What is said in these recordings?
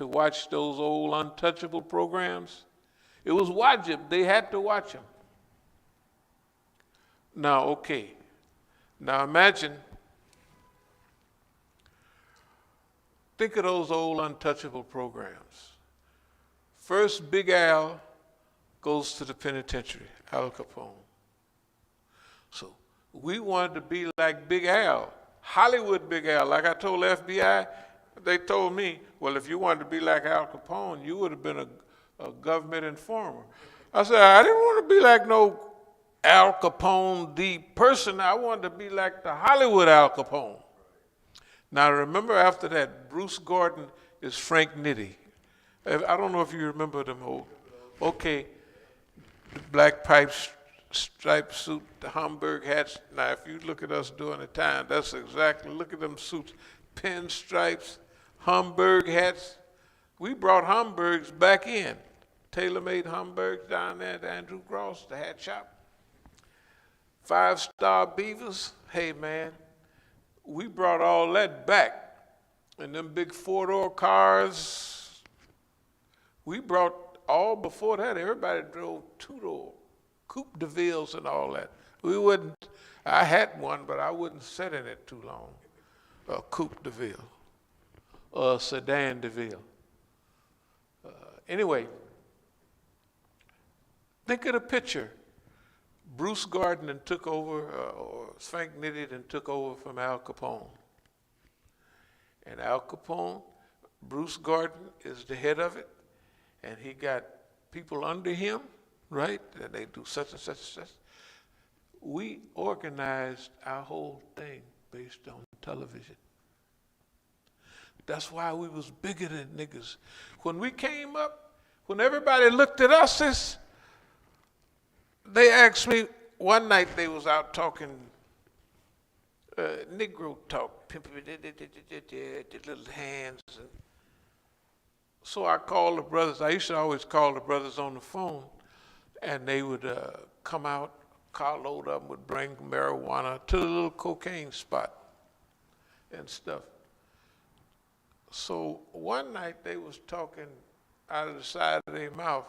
to watch those old untouchable programs. It was wajib. They had to watch them. Now, okay. Now imagine, think of those old untouchable programs. First, Big Al goes to the penitentiary, Al Capone. So we wanted to be like Big Al, Hollywood Big Al. Like I told the FBI, they told me, well, if you wanted to be like Al Capone, you would have been a government informer. I said, I didn't want to be like no Al Capone, the person. I wanted to be like the Hollywood Al Capone. Now remember, after that, Bruce Gordon is Frank Nitti. I don't know if you remember them old. Okay, the black pipes, striped suit, the Hamburg hats. Now if you look at us during the time, that's exactly, look at them suits, pinstripes, Hamburg hats. We brought Hamburgs back in. Tailor-made Hamburgs down there at Andrew Gross, the hat shop. 5-star beavers, hey man, we brought all that back. And them big 4-door cars, we brought all before that, everybody drove 2-door, Coupe de Villes and all that. We wouldn't, I had one, but I wouldn't sit in it too long. A Coupe de Ville, or a Sedan de Ville. Anyway, think of the picture. Bruce Gordon took over, or Frank Nitti took over from Al Capone. And Al Capone, Bruce Gordon is the head of it, and he got people under him, right? And they do such and such and such. We organized our whole thing based on television. That's why we was bigger than niggas. When we came up, when everybody looked at us, they asked me, one night they was out talking Negro talk, pimping little hands. And so I called the brothers. I used to always call the brothers on the phone, and they would come out, carload of them would bring marijuana to the little cocaine spot and stuff. So one night they was talking out of the side of their mouth,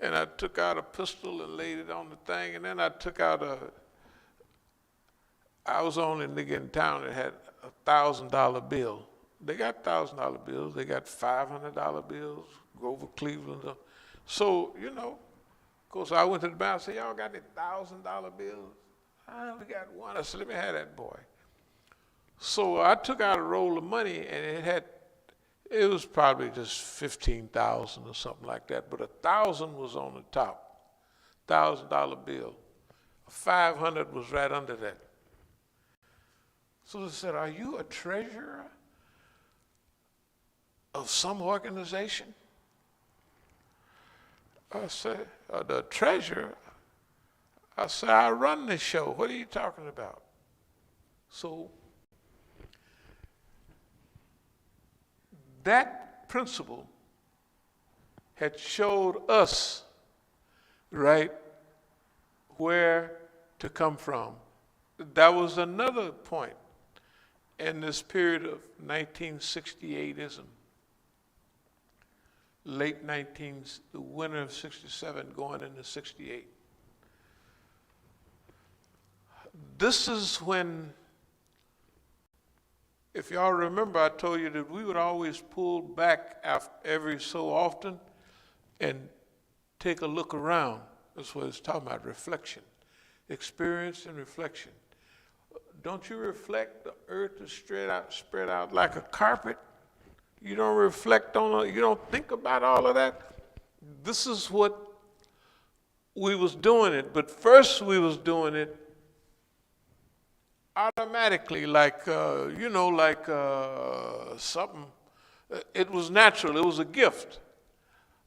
and I took out a pistol and laid it on the thing, and then I took out I was the only nigga in town that had a $1,000 bill. They got $1,000 bills, they got $500 bills, Grover Cleveland. So, you know, of course I went to the bank and said, y'all got any $1,000 bills? We got one. I said, let me have that boy. So I took out a roll of money, and it was probably just 15,000 or something like that, but 1,000 was on the top, $1,000 bill. 500 was right under that. So they said, are you a treasurer of some organization? I said, the treasurer? I said, I run this show. What are you talking about? So that principle had showed us, right, where to come from. That was another point in this period of 1968ism, the winter of 67 going into 68. This is when, if y'all remember, I told you that we would always pull back every so often and take a look around. That's what it's talking about, reflection, experience and reflection. Don't you reflect? The earth is spread out like a carpet. You don't reflect on it. You don't think about all of that. This is what we was doing it. But first we was doing it automatically, like, something. It was natural. It was a gift.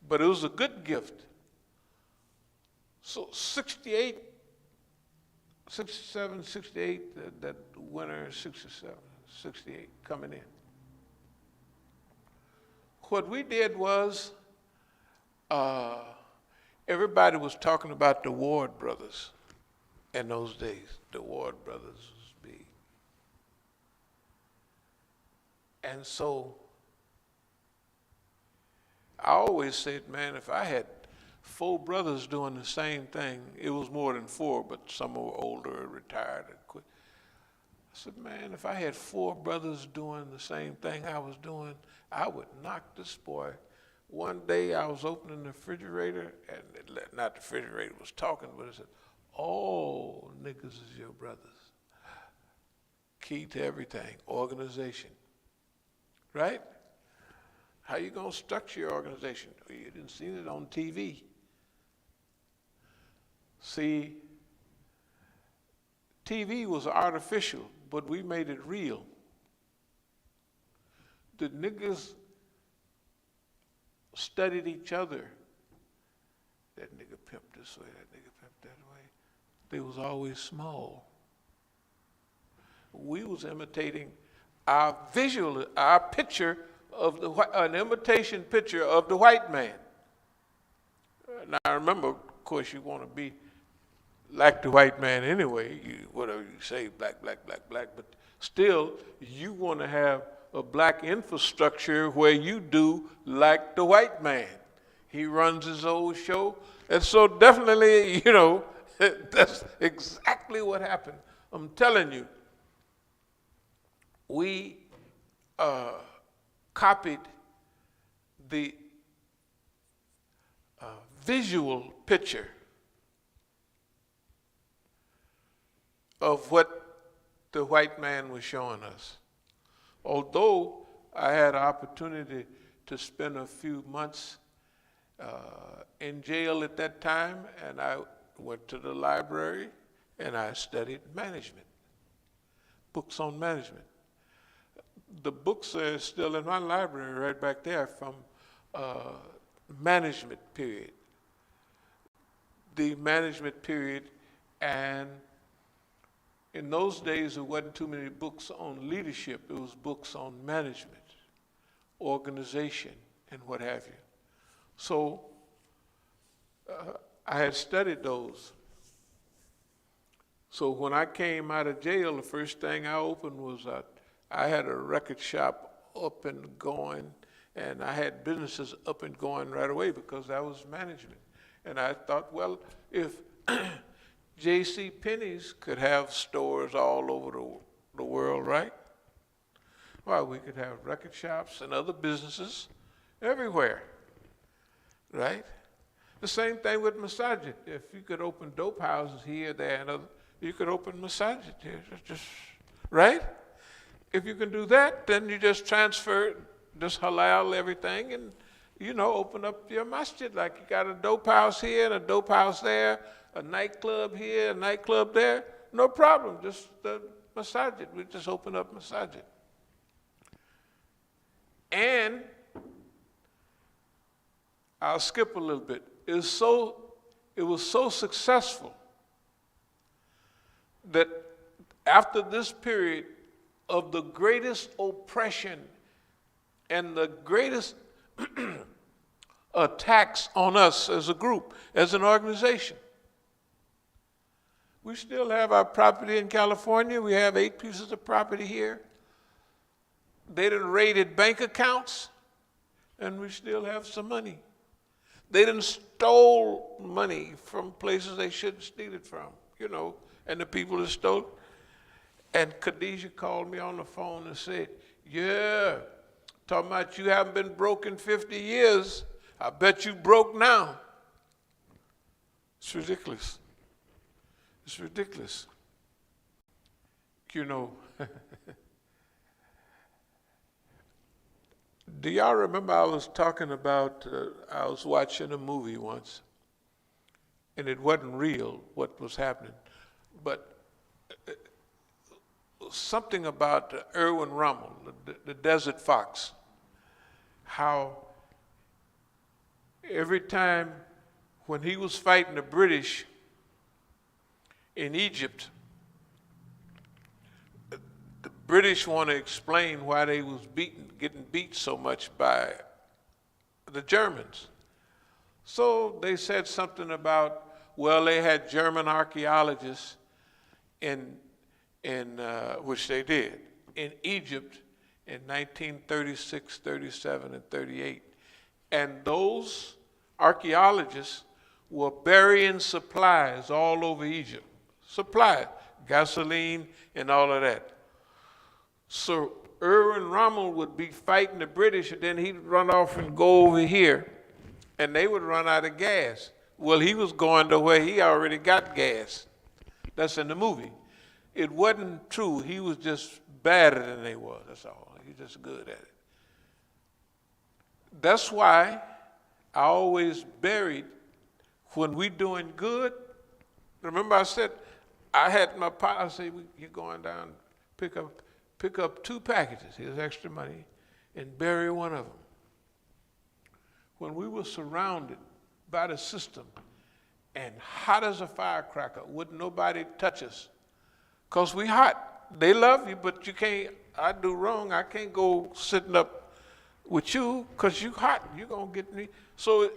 But it was a good gift. So 67, 68, that winter, 67, 68, coming in. What we did was, everybody was talking about the Ward brothers in those days. The Ward brothers was big. And so I always said, man, if I had 4 brothers doing the same thing, it was more than 4, but some were older, retired, and quit. I said, man, if I had 4 brothers doing the same thing I was doing, I would knock this boy. One day I was opening the refrigerator, and not the refrigerator was talking, but it said, all niggas is your brothers. Key to everything, organization, right? How you gonna structure your organization? You didn't see it on TV. See, TV was artificial, but we made it real. The niggas studied each other. That nigga pimped this way, that nigga pimped that way. They was always small. We was imitating our picture of an imitation picture of the white man. Now remember, of course, you want to be like the white man anyway, whatever you say, black, black, black, black, but still, you want to have a black infrastructure where you do like the white man. He runs his own show, and so definitely, that's exactly what happened. I'm telling you, we copied the visual picture of what the white man was showing us. Although I had an opportunity to spend a few months in jail at that time, and I went to the library and I studied management, books on management. The books are still in my library right back there from management period. The management period, and in those days, there wasn't too many books on leadership. It was books on management, organization, and what have you. So I had studied those. So when I came out of jail, the first thing I opened was I had a record shop up and going, and I had businesses up and going right away because that was management. And I thought, well, if J.C. Penney's could have stores all over the world, right? Well, we could have record shops and other businesses everywhere, right? The same thing with masajid. If you could open dope houses here, there, and other, you could open masajid here, just right? If you can do that, then you just transfer, just halal everything, and open up your masjid. Like you got a dope house here and a dope house there, a nightclub here, a nightclub there, no problem, just the masajid. We just open up masajid. And I'll skip a little bit. It was so successful that after this period of the greatest oppression and the greatest attacks on us as a group, as an organization, we still have our property in California. We have 8 pieces of property here. They done raided bank accounts, and we still have some money. They done stole money from places they shouldn't steal it from, and the people that stole it. And Khadijah called me on the phone and said, yeah, talking about you haven't been broke in 50 years. I bet you broke now. It's ridiculous. It's ridiculous. Do y'all remember I was talking about, I was watching a movie once, and it wasn't real what was happening, but something about Erwin Rommel, the Desert Fox, how every time when he was fighting the British in Egypt, the British want to explain why they was getting beat so much by the Germans. So they said something about, well, they had German archaeologists in which they did, in Egypt in 1936, 37, and 38. And those archaeologists were burying supplies all over Egypt. Supplies, gasoline and all of that. So Erwin Rommel would be fighting the British, and then he'd run off and go over here, and they would run out of gas. Well, he was going to where he already got gas. That's in the movie. It wasn't true. He was just better than they were, that's all. He was just good at it. That's why I always buried, when we doing good, remember I said, I had my partner say, you're going down, pick up 2 packages, here's extra money, and bury one of them. When we were surrounded by the system and hot as a firecracker, wouldn't nobody touch us, because we hot. They love you, but you can't, I do wrong, I can't go sitting up with you because you hot, you're going to get me. So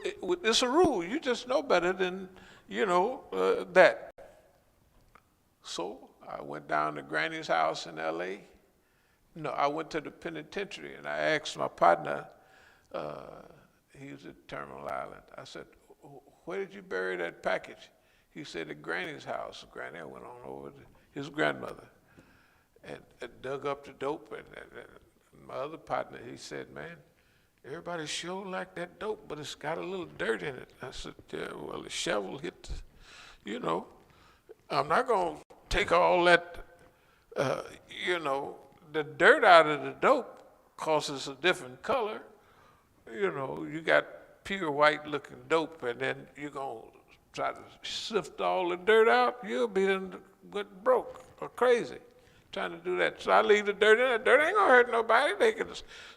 it's a rule, you just know better than, that. So I went down to Granny's house in LA. No, I went to the penitentiary and I asked my partner, he was at Terminal Island. I said, where did you bury that package? He said, at Granny's house. Granny, I went on over to his grandmother and dug up the dope. And my other partner, he said, man, everybody sure like that dope, but it's got a little dirt in it. I said, yeah, well, the shovel hit the, I'm not going to take all that, the dirt out of the dope causes a different color. You got pure white looking dope, and then you're going to try to sift all the dirt out, you'll be broke or crazy trying to do that. So I leave the dirt in. The dirt ain't going to hurt nobody. They can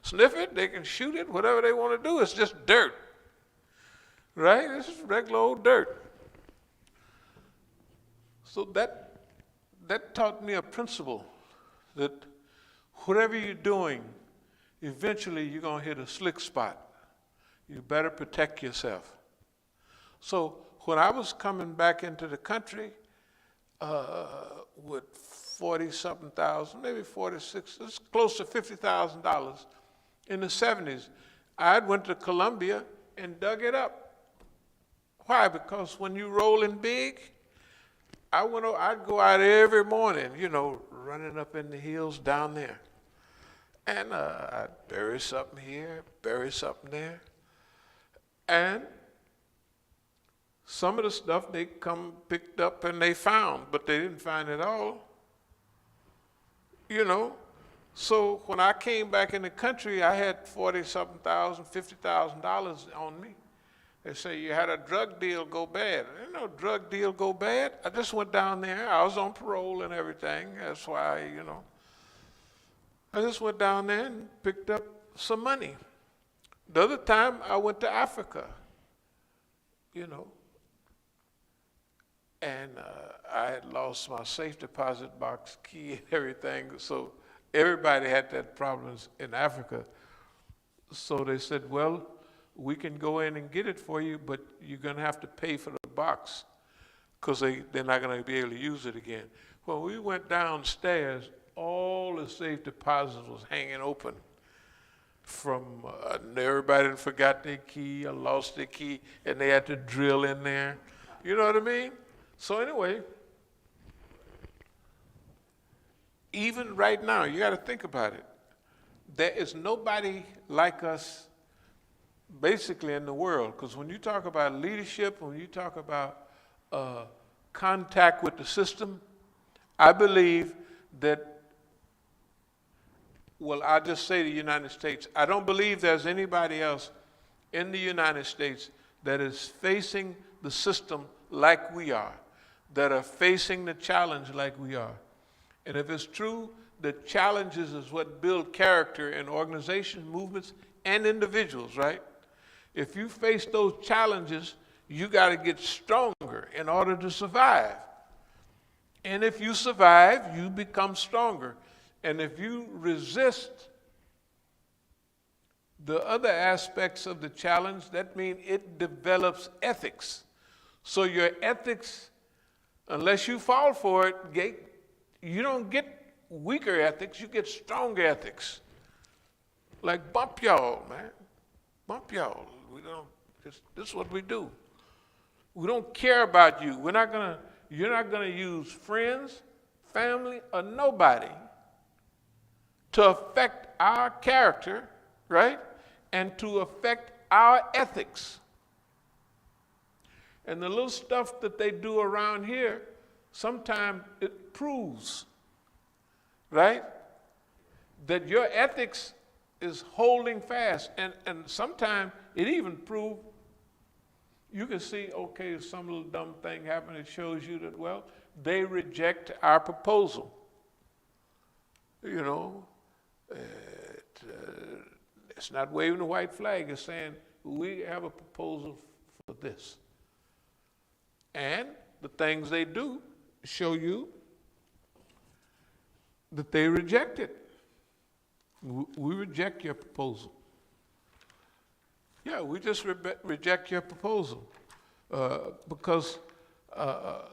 sniff it, they can shoot it, whatever they want to do. It's just dirt, right? This is regular old dirt. So that taught me a principle that whatever you're doing, eventually you're going to hit a slick spot. You better protect yourself. So when I was coming back into the country with 40-something thousand, maybe 46, it's close to $50,000 in the 70s, I went to Colombia and dug it up. Why? Because when you rolling big, I'd go out every morning, running up in the hills down there. And I'd bury something here, bury something there. And some of the stuff they picked up and they found, but they didn't find it all. So when I came back in the country, I had 40-something thousand, $50,000 on me. They say you had a drug deal go bad. I didn't know drug deal go bad. I just went down there. I was on parole and everything. That's why, I just went down there and picked up some money. The other time I went to Africa, and I had lost my safe deposit box key and everything. So everybody had that problems in Africa. So they said, well, we can go in and get it for you, but you're going to have to pay for the box because they're not going to be able to use it again. When we went downstairs, all the safe deposits was hanging open from everybody had forgot their key or lost their key, and they had to drill in there. You know what I mean? So anyway, even right now, you got to think about it. There is nobody like us basically in the world, because when you talk about leadership, when you talk about contact with the system, I believe that, well, I'll just say the United States. I don't believe there's anybody else in the United States that is facing the system like we are, that are facing the challenge like we are. And if it's true, the challenges is what build character in organizations, movements, and individuals, right? If you face those challenges, you got to get stronger in order to survive. And if you survive, you become stronger. And if you resist the other aspects of the challenge, that means it develops ethics. So your ethics, unless you fall for it, you don't get weaker ethics, you get stronger ethics. Like bump y'all, man. bump y'all. We don't. This is what we do. We don't care about you. You're not gonna use friends, family, or nobody to affect our character, right? And to affect our ethics. And the little stuff that they do around here, sometimes it proves, right, that your ethics is holding fast. And sometimes it even proves, you can see, okay, some little dumb thing happened. It shows you that, well, they reject our proposal. You know, it's not waving a white flag. It's saying, we have a proposal for this. And the things they do show you that they reject it. We reject your proposal. Yeah, we just reject your proposal because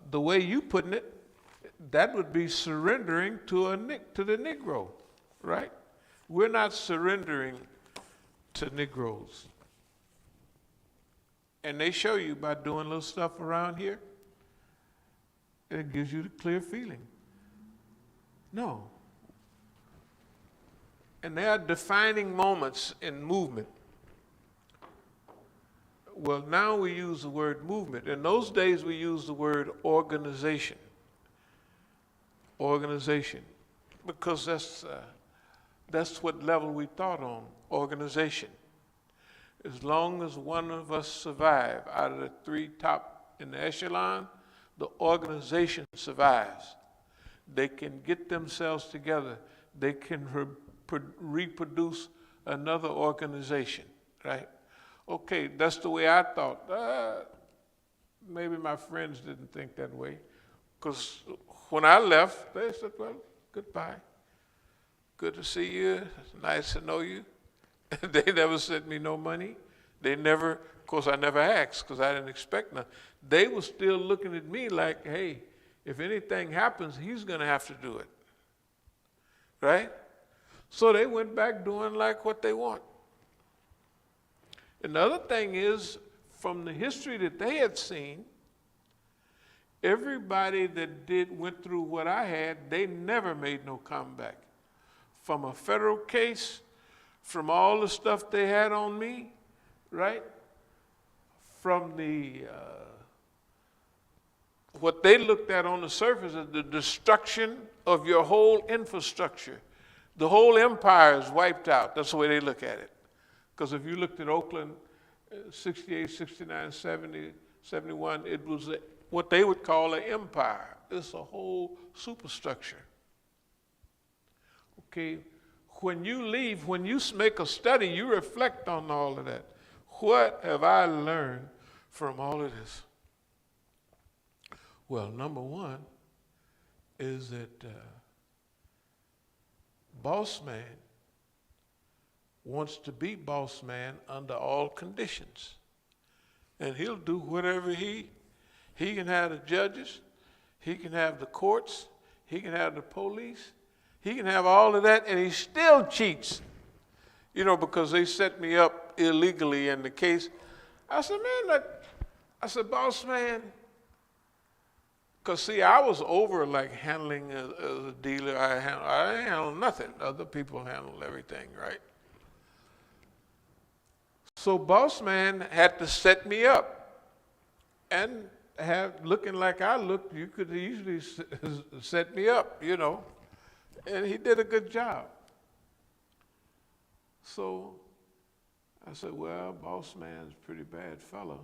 the way you putting it, that would be surrendering to the Negro, right? We're not surrendering to Negroes. And they show you by doing little stuff around here, it gives you the clear feeling. No. And there are defining moments in movement. Well, now we use the word movement. In those days, we used the word organization. Organization. Because that's what level we thought on, organization. As long as one of us survive out of the three top in the echelon, the organization survives. They can get themselves together. They can reproduce another organization, right? Okay, that's the way I thought. Maybe my friends didn't think that way. Because when I left, they said, well, goodbye. Good to see you. It's nice to know you. They never sent me no money. They never, of course, I never asked because I didn't expect nothing. They were still looking at me like, hey, if anything happens, he's going to have to do it. Right? So they went back doing like what they want. And the other thing is, from the history that they had seen, everybody that went through what I had, they never made no comeback. From a federal case, from all the stuff they had on me, right? From the, what they looked at on the surface is the destruction of your whole infrastructure. The whole empire is wiped out. That's the way they look at it. Because if you looked at Oakland, 68, 69, 70, 71, it was what they would call an empire. It's a whole superstructure. Okay, when you leave, when you make a study, you reflect on all of that. What have I learned from all of this? Well, number one is that boss man wants to be boss man under all conditions. And he'll do whatever he can have the judges, he can have the courts, he can have the police, he can have all of that, and he still cheats. You know, because they set me up illegally in the case. I said, man, look, I said, boss man, because see, I was over like handling as a dealer. I didn't handle nothing. Other people handled everything, right? So boss man had to set me up and looking like I looked, you could easily set me up, you know, and he did a good job. So I said, well, boss man's a pretty bad fellow.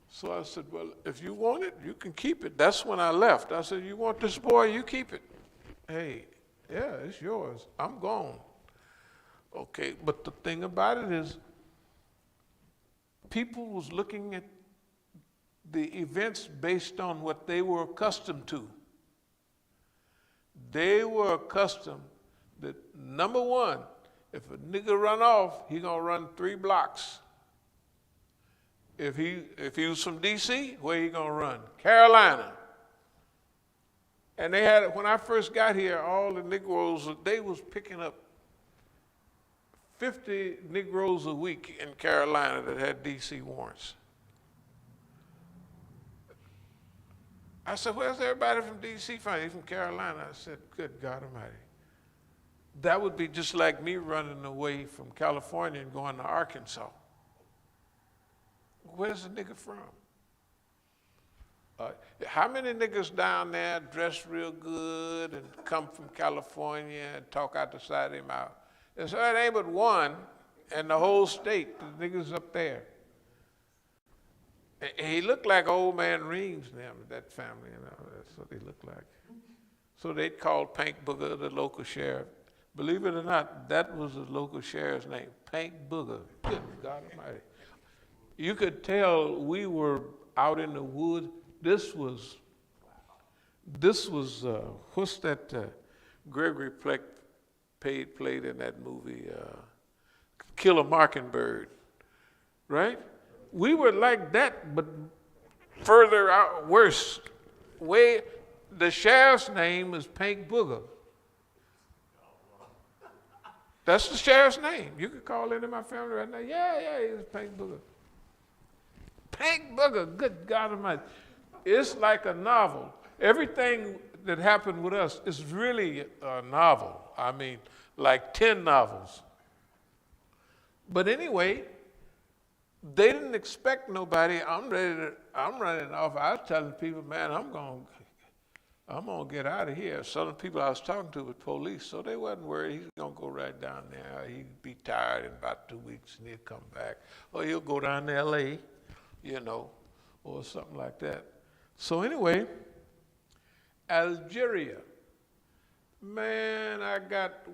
So I said, well, if you want it, you can keep it. That's when I left. I said, you want this boy, you keep it. Hey, yeah, it's yours. I'm gone. Okay, but the thing about it is, people was looking at the events based on what they were accustomed to. They were accustomed that, number one, if a nigga run off, he gonna run 3 blocks. If he was from D.C., where he gonna run? Carolina. And they had, when I first got here, all the Negroes, they was picking up 50 Negroes a week in Carolina that had DC warrants. I said, where's everybody from DC from? He's from Carolina. I said, good God Almighty. That would be just like me running away from California and going to Arkansas. Where's the nigga from? How many niggas down there dress real good and come from California and talk out the side of their mouth? And so it ain't but one in the whole state, the niggas up there. And he looked like old man Reeves and them, that family, you know, that's what they looked like. So they called Pink Booger the local sheriff. Believe it or not, that was the local sheriff's name, Pink Booger. Good God Almighty. You could tell we were out in the woods. This was what's that Gregory Peck played in that movie, Kill a Mockingbird, right? We were like that, but further out, worse. The sheriff's name is Pink Booger. That's the sheriff's name. You could call into my family right now. Yeah, he's Pink Booger. Pink Booger, good God Almighty. It's like a novel. Everything that happened with us is really a novel. I mean, like 10 novels. But anyway, they didn't expect nobody. I'm running off. I was telling people, man, I'm gonna get out of here. Some of the people I was talking to was police, so they wasn't worried. He's gonna go right down there. He'd be tired in about 2 weeks and he'll come back. Or he'll go down to LA, you know, or something like that. So anyway, Algeria. Man,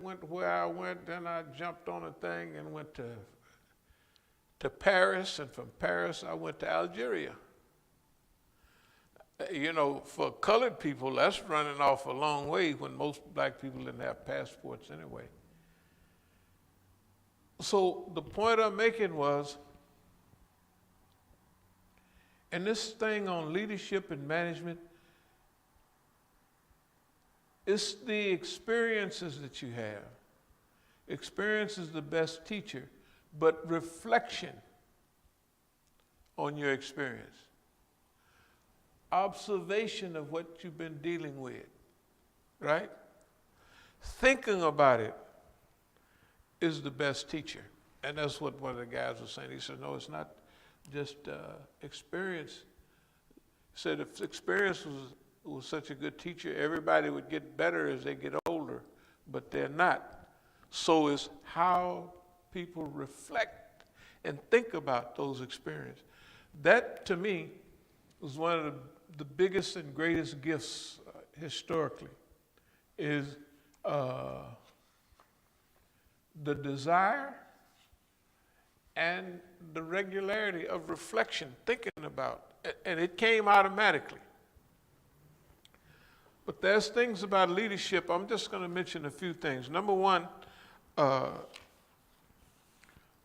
went where I went, then I jumped on a thing and went to Paris, and from Paris I went to Algeria. You know, for colored people, that's running off a long way when most black people didn't have passports anyway. So the point I'm making was, and this thing on leadership and management, it's the experiences that you have. Experience is the best teacher, but reflection on your experience. Observation of what you've been dealing with, right? Thinking about it is the best teacher. And that's what one of the guys was saying. He said, no, it's not just experience. He said if experience was such a good teacher, everybody would get better as they get older, but they're not. So is how people reflect and think about those experiences. That, to me, was one of the biggest and greatest gifts historically, is the desire and the regularity of reflection, thinking about, and it came automatically. But there's things about leadership. I'm just going to mention a few things. Number one,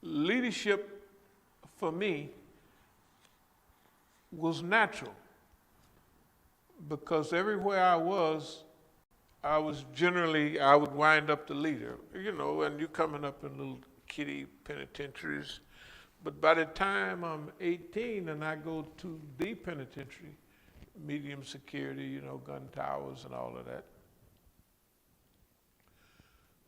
leadership for me was natural, because everywhere I would wind up the leader, you know, and you're coming up in little kiddie penitentiaries. But by the time I'm 18 and I go to the penitentiary, medium security, you know, gun towers and all of that,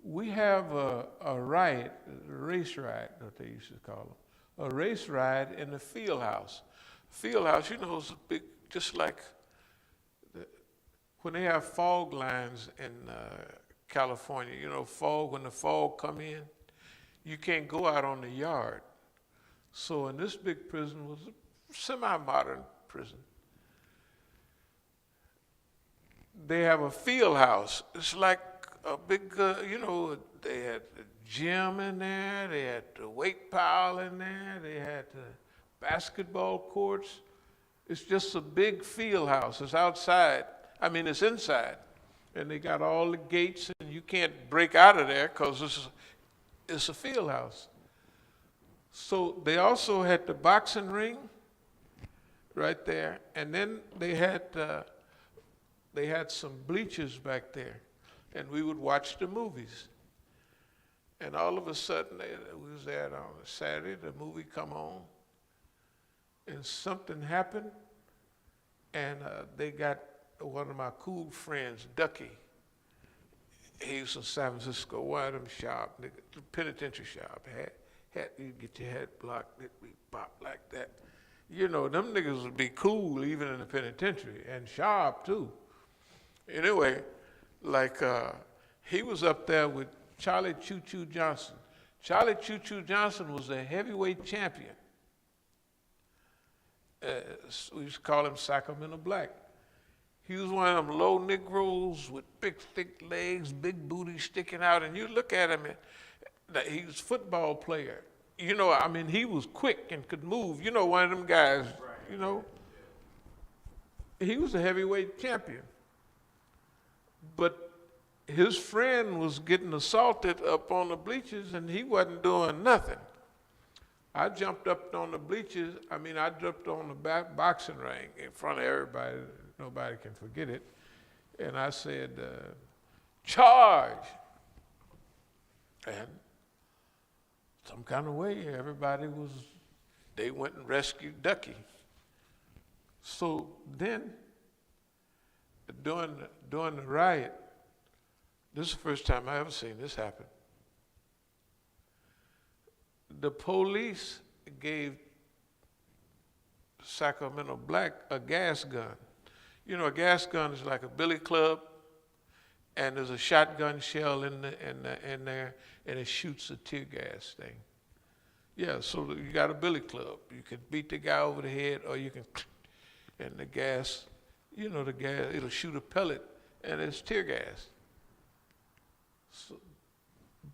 we have a riot, a race riot, what they used to call them, a race riot in the field house. Field house, you know, is a big, just like when they have fog lines in California, you know, when the fog come in, you can't go out on the yard. So in this big prison was a semi-modern prison. They have a field house. It's like a big, you know, they had the gym in there, they had the weight pile in there, they had the basketball courts. It's just a big field house. It's outside. I mean, it's inside. And they got all the gates, and you can't break out of there because it's a field house. So they also had the boxing ring right there, and then they had some bleachers back there, and we would watch the movies. And all of a sudden, we was there on a Saturday, the movie come on, and something happened, and they got one of my cool friends, Ducky. He was from San Francisco, one of them sharp, the penitentiary sharp. You get your head blocked, it'd be pop like that. You know, them niggas would be cool even in the penitentiary, and sharp too. Anyway, like he was up there with Charlie Choo Choo Johnson. Charlie Choo Choo Johnson was a heavyweight champion. We used to call him Sacramento Black. He was one of them low Negroes with big, thick legs, big booty sticking out, and you look at him, and he was a football player. You know, I mean, he was quick and could move. You know, one of them guys, you know. He was a heavyweight champion. But his friend was getting assaulted up on the bleachers, and he wasn't doing nothing. I jumped up on the bleachers. I jumped on the boxing ring in front of everybody. Nobody can forget it. And I said, charge. And some kind of way, they went and rescued Ducky. So then, during the riot, this is the first time I ever seen this happen. The police gave Sacramento Black a gas gun. You know, a gas gun is like a billy club, and there's a shotgun shell in there, and it shoots a tear gas thing. Yeah, so you got a billy club. You can beat the guy over the head, or you can, and the gas, you know, the gas, it'll shoot a pellet, and it's tear gas. So,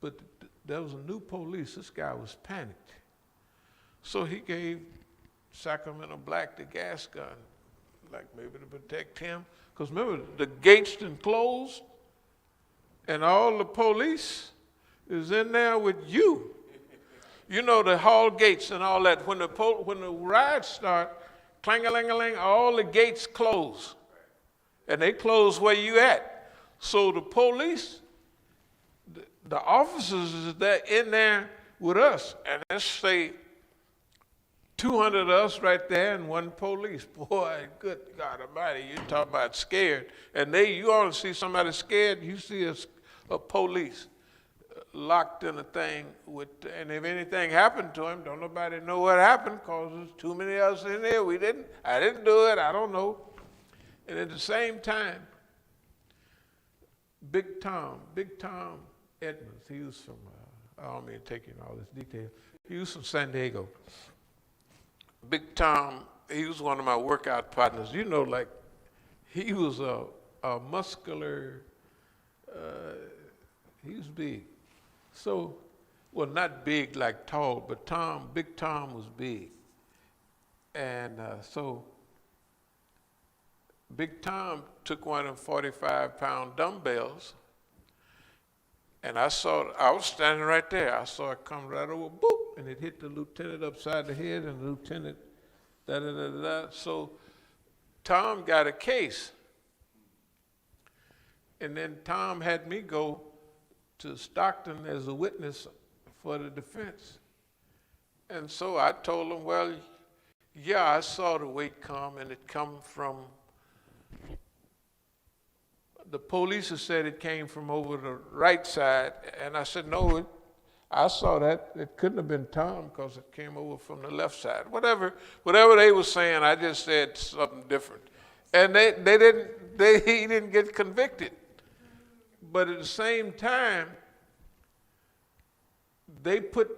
but there was a new police. This guy was panicked. So he gave Sacramento Black the gas gun, like maybe to protect him. Because remember, the gates done closed, and all the police is in there with you. You know, the hall gates and all that. When the riots start, clang-a-ling-a-ling, all the gates close. And they close where you at. So the police, the officers is there in there with us. And let's say 200 of us right there and one police. Boy, good God Almighty, you're talking about scared. And you only see somebody scared, you see a police locked in a thing with, and if anything happened to him, don't nobody know what happened because there's too many of us in there. I didn't do it, I don't know. And at the same time, Big Tom Edmonds, he was from, I don't mean to take you in all this detail, he was from San Diego. Big Tom, he was one of my workout partners. You know, like, he was a muscular, he was big. So, well, not big like tall, but Big Tom was big. And so Big Tom took one of them 45-pound dumbbells, and I was standing right there. I saw it come right over, boop, and it hit the lieutenant upside the head, and the lieutenant, da-da-da-da-da. So Tom got a case. And then Tom had me go to Stockton as a witness for the defense. And so I told him, well, yeah, I saw the weight come, and it come from, the police said it came from over the right side. And I said, no, I saw that. It couldn't have been Tom because it came over from the left side. Whatever they were saying, I just said something different. And he didn't get convicted. But at the same time, they put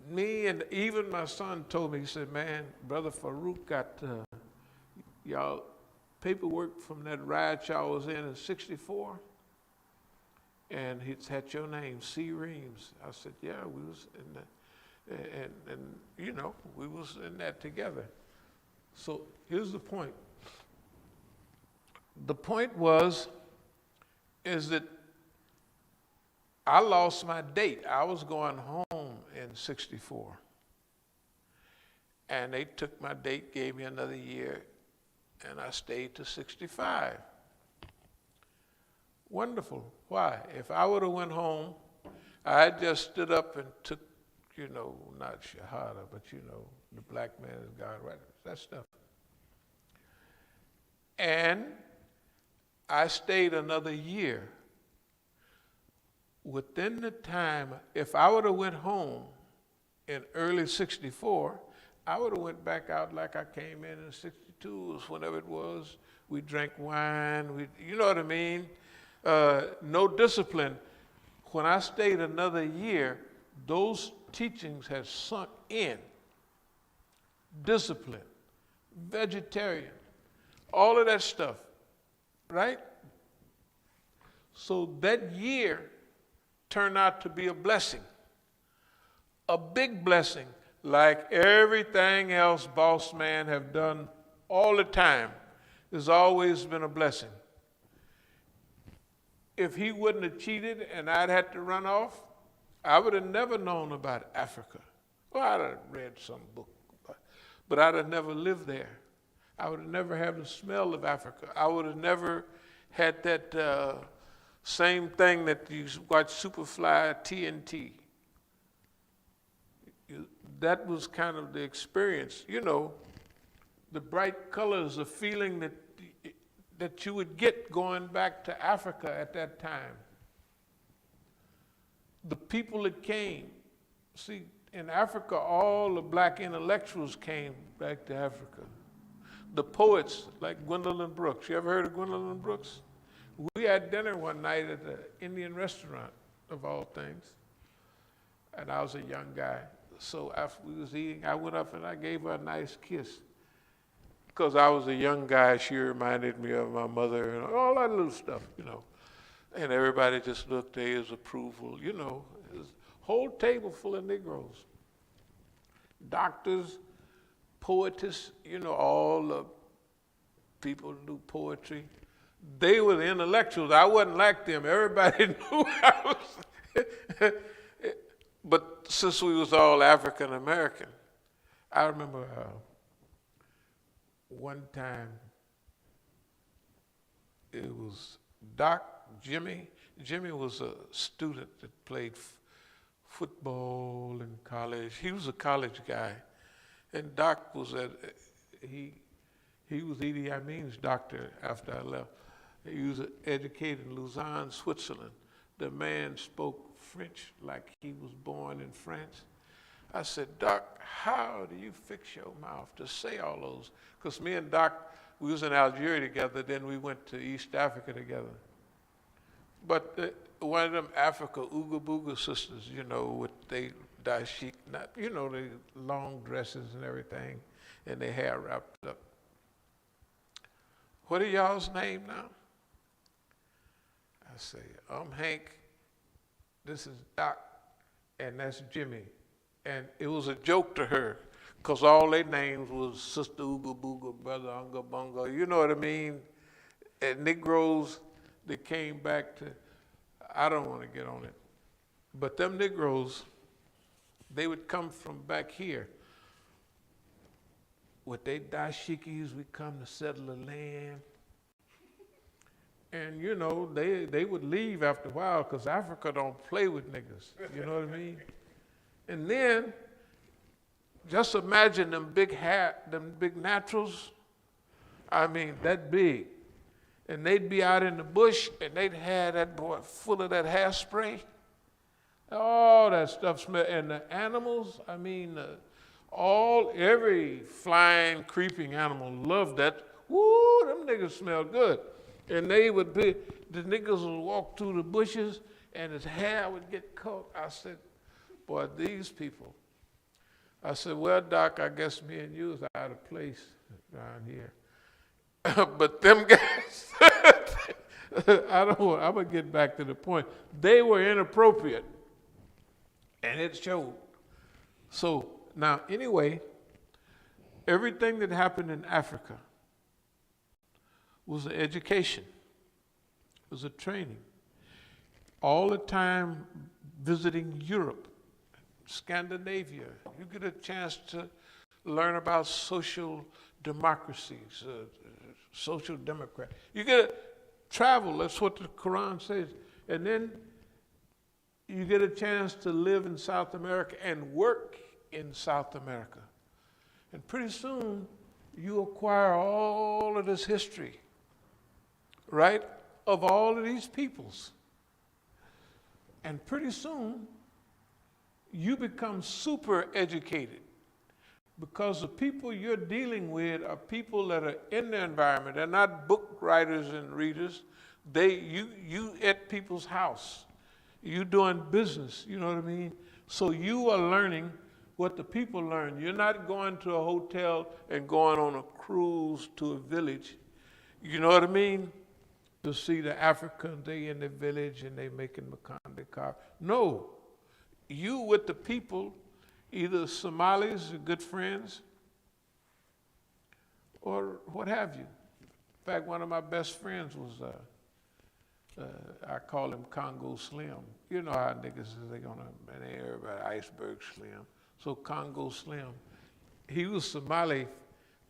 me, and even my son told me, he said, man, Brother Farouk got y'all paperwork from that riot y'all was in '64, and it's had your name, C. Reams. I said, yeah, we was in that, and you know, we was in that together. So here's the point. The point is that I lost my date. I was going home in '64. And they took my date, gave me another year, and I stayed to '65. Wonderful. Why? If I would have went home, I just stood up and took, not Shahada, but the black man is God, right? That stuff. And I stayed another year. Within the time, if I would have went home in early '64, I would have went back out like I came in '62, whenever it was. We drank wine, you know what I mean? No discipline. When I stayed another year, those teachings had sunk in. Discipline, vegetarian, all of that stuff, right? So that year turned out to be a blessing, a big blessing, like everything else boss man have done all the time. There's always been a blessing. If he wouldn't have cheated and I'd had to run off, I would have never known about Africa. Well, I'd have read some book, but I'd have never lived there. I would have never had the smell of Africa. I would have never had that same thing that you watch Superfly TNT. That was kind of the experience, the bright colors, the feeling that you would get going back to Africa at that time. The people that came, see, in Africa, all the black intellectuals came back to Africa. The poets like Gwendolyn Brooks. You ever heard of Gwendolyn Brooks? We had dinner one night at an Indian restaurant, of all things, and I was a young guy. So after we was eating, I went up and I gave her a nice kiss. Because I was a young guy, she reminded me of my mother and all that little stuff, And everybody just looked at his approval, It was a whole table full of Negroes. Doctors, poetess, all the people who do poetry. They were the intellectuals. I wasn't like them. Everybody knew I was. But since we was all African American, I remember one time it was Jimmy. Jimmy was a student that played football in college. He was a college guy. And Doc was he was Edie Amin's doctor after I left. He was educated in Lausanne, Switzerland. The man spoke French like he was born in France. I said, Doc, how do you fix your mouth to say all those? Because me and Doc, we was in Algeria together, then we went to East Africa together. But one of them Africa Ooga Booga sisters, with they dashik, the long dresses and everything, and their hair wrapped up. What are y'all's name now? I say, I'm Hank, this is Doc, and that's Jimmy. And it was a joke to her, because all their names was Sister Ooga Booga, Brother Unga Bunga, you know what I mean? And Negroes, they came back to, I don't want to get on it, but them Negroes, they would come from back here. With their dashikis, we come to settle the land. And they would leave after a while because Africa don't play with niggas, you know what I mean? And then, just imagine them big naturals, that big. And they'd be out in the bush and they'd have that boy full of that hairspray. All that stuff smell. And the animals, every flying, creeping animal loved that. Woo, them niggas smell good. And the niggas would walk through the bushes and his hair would get caught. I said, boy, these people. I said, well, Doc, I guess me and you is out of place around here. But them guys, I'm going to get back to the point. They were inappropriate, and it showed. So now, anyway, everything that happened in Africa was an education. It was a training. All the time visiting Europe, Scandinavia, you get a chance to learn about social democracies, social democrat. You get to travel, that's what the Quran says. And then you get a chance to live in South America and work in South America. And pretty soon, you acquire all of this history, right, of all of these peoples. And pretty soon, you become super educated because the people you're dealing with are people that are in the environment. They're not book writers and readers. You at people's house. You doing business, you know what I mean? So you are learning what the people learn. You're not going to a hotel and going on a cruise to a village, you know what I mean? To see the Africans, they in the village and they making Makande car. No, you with the people, either Somalis, good friends, or what have you. In fact, one of my best friends was, I call him Congo Slim. You know how niggas is, they gonna, and everybody Iceberg Slim. So Congo Slim, he was Somali,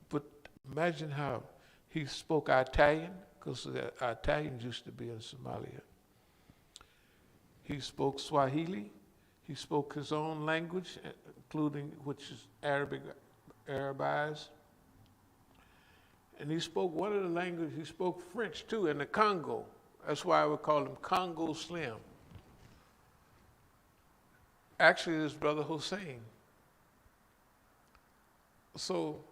but imagine how he spoke Italian, because the Italians used to be in Somalia. He spoke Swahili. He spoke his own language, including, which is Arabized. And he spoke one of the languages, he spoke French too, in the Congo. That's why I would call him Congo Slim. Actually, his brother Hussein. So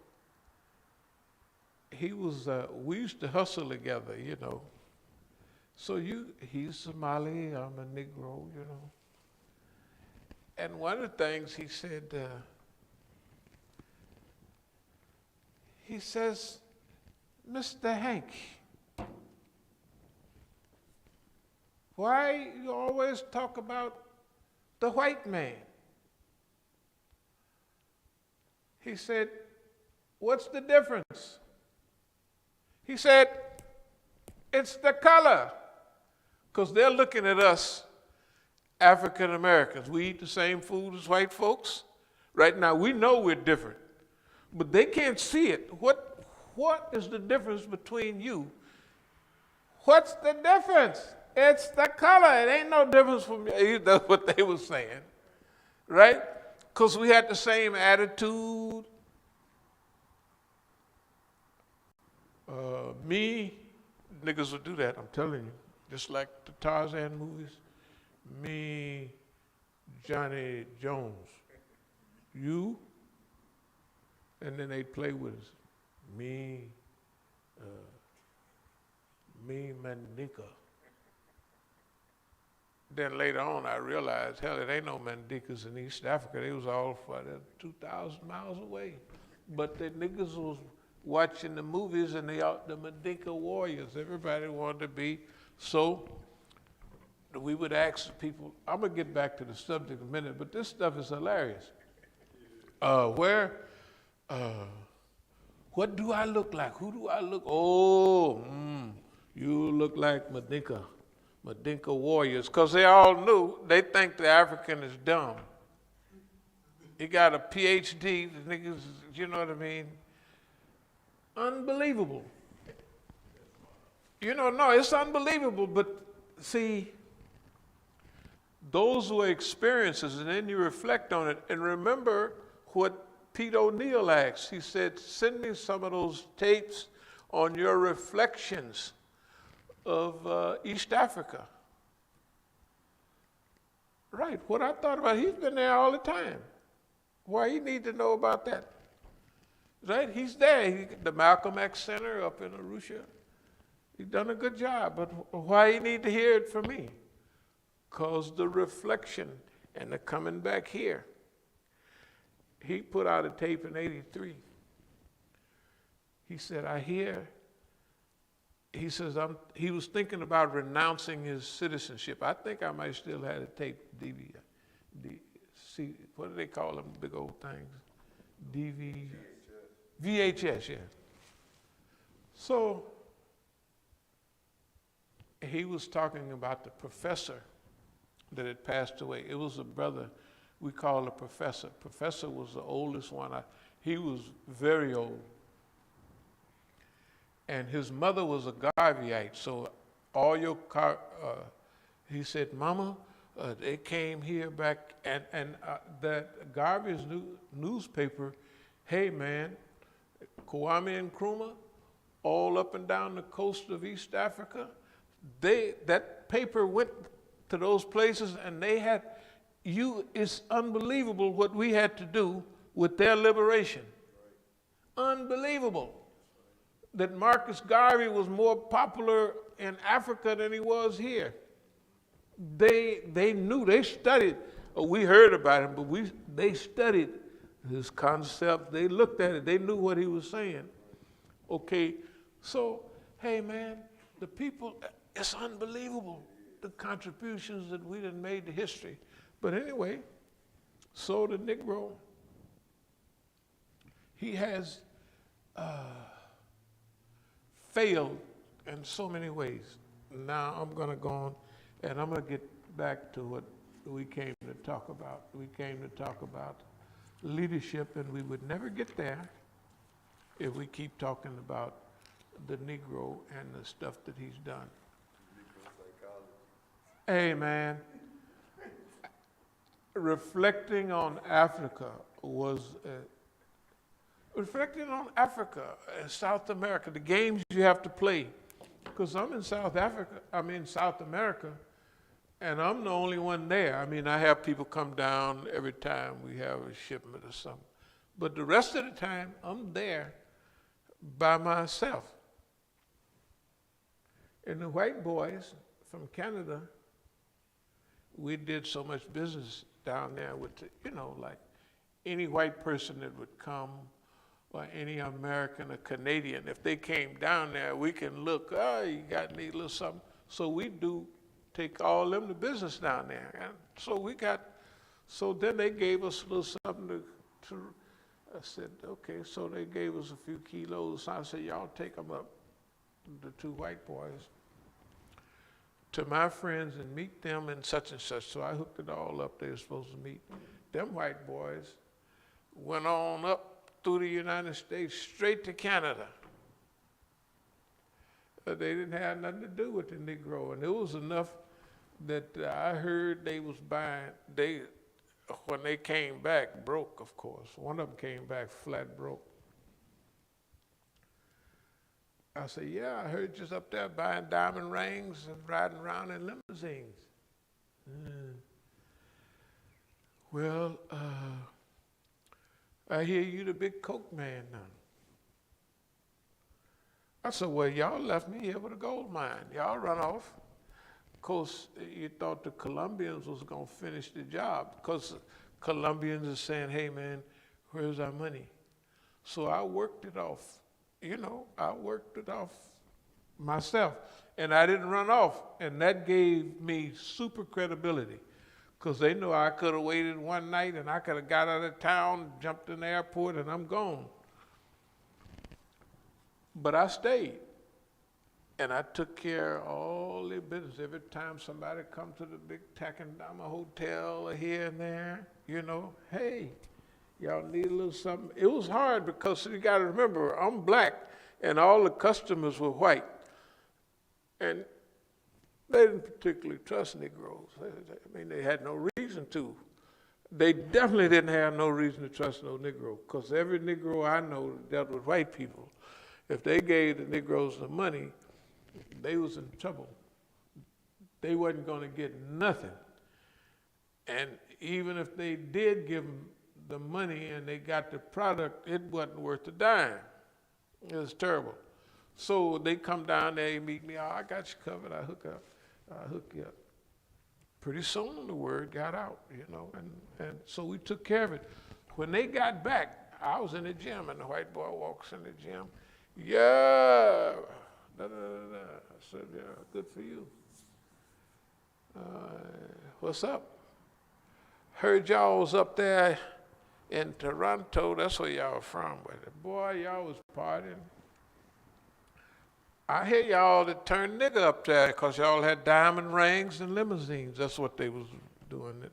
he was, we used to hustle together, you know. So he's Somali, I'm a Negro, you know. And one of the things he said, he says, Mr. Hank, why you always talk about the white man? He said, what's the difference? He said, it's the color. Because they're looking at us, African Americans. We eat the same food as white folks. Right now, we know we're different. But they can't see it. What is the difference between you? What's the difference? It's the color. It ain't no difference from you. That's what they were saying, right? Because we had the same attitude. Me, niggas would do that, I'm telling you. Just like the Tarzan movies. Me, Johnny Jones. You, and then they'd play with us. Me, Mandinka. Then later on, I realized, hell, it ain't no Mandinkas in East Africa. They was all 2,000 miles away. But the niggas was watching the movies and the Mandinka warriors. Everybody wanted to be. So we would ask people, I'm gonna get back to the subject in a minute, but this stuff is hilarious. What do I look like? Who do I look? Oh, you look like Mandinka warriors, because they all knew, they think the African is dumb. He got a PhD, the niggas, you know what I mean? Unbelievable. You know, no, it's unbelievable, but see, those were experiences, and then you reflect on it, and remember what Pete O'Neill asked. He said, send me some of those tapes on your reflections of East Africa. Right, what I thought about, he's been there all the time. Why he need to know about that? Right, he's there. The Malcolm X Center up in Arusha. He's done a good job, but why he need to hear it from me? Because the reflection and the coming back here. He put out a tape in '83. He said, I hear, he says, he was thinking about renouncing his citizenship. I think I might still have a tape, what do they call them, big old things? VHS, yeah. So he was talking about the professor that had passed away. It was a brother we call a professor. Professor was the oldest one. He was very old. And his mother was a Garveyite, so all your he said, Mama, They came here back, and that garbage newspaper, hey man, Kwame Nkrumah, all up and down the coast of East Africa, that paper went to those places, and they had, it's unbelievable what we had to do with their liberation. Unbelievable. That Marcus Garvey was more popular in Africa than he was here. They knew, they studied. We heard about him, but they studied his concept. They looked at it. They knew what he was saying. Okay, so, hey man, the people, it's unbelievable, the contributions that we done made to history. But anyway, so the Negro, he has failed in so many ways. Now I'm going to go on, and I'm going to get back to what we came to talk about. We came to talk about leadership, and we would never get there if we keep talking about the Negro and the stuff that he's done. Hey man, reflecting on Africa was reflecting on Africa and South America, the games you have to play. Because I'm in South America, and I'm the only one there. I mean, I have people come down every time we have a shipment or something. But the rest of the time, I'm there by myself. And the white boys from Canada, we did so much business down there with, like any white person that would come, or any American or Canadian, if they came down there, we can look, you need a little something. So we do take all them to business down there. And so then they gave us a little something to I said, okay, so they gave us a few kilos. So I said, y'all take them up, the two white boys, to my friends and meet them and such and such. So I hooked it all up. They were supposed to meet. Them white boys went on up through the United States straight to Canada. They didn't have nothing to do with the Negro. And it was enough that I heard they was buying, when they came back, broke, of course. One of them came back flat broke. I said, yeah, I heard you're up there buying diamond rings and riding around in limousines. Well, I hear you the big coke man now. I said, well, y'all left me here with a gold mine. Y'all run off. Of course, you thought the Colombians was going to finish the job, because Colombians are saying, hey, man, where's our money? So I worked it off. I worked it off myself, and I didn't run off, and that gave me super credibility, because they know I could have waited one night, and I could have got out of town, jumped in the airport, and I'm gone. But I stayed, and I took care of all the business. Every time somebody come to the big Tackendama hotel or here and there, hey, y'all need a little something. It was hard because you got to remember, I'm black, and all the customers were white. And they didn't particularly trust Negroes. I mean, they had no reason to. They definitely didn't have no reason to trust no Negro, because every Negro I know dealt with white people. If they gave the Negroes the money, they was in trouble. They wasn't going to get nothing. And even if they did give them the money and they got the product, it wasn't worth a dime. It was terrible. So they come down there, they meet me, I got you covered, I hook you up. Pretty soon the word got out, and so we took care of it. When they got back, I was in the gym, and the white boy walks in the gym. Yeah, I said, yeah, good for you. What's up? Heard y'all was up there in Toronto. That's where y'all from. But boy, y'all was partying. I hear y'all that turned nigga up there because y'all had diamond rings and limousines. That's what they was doing.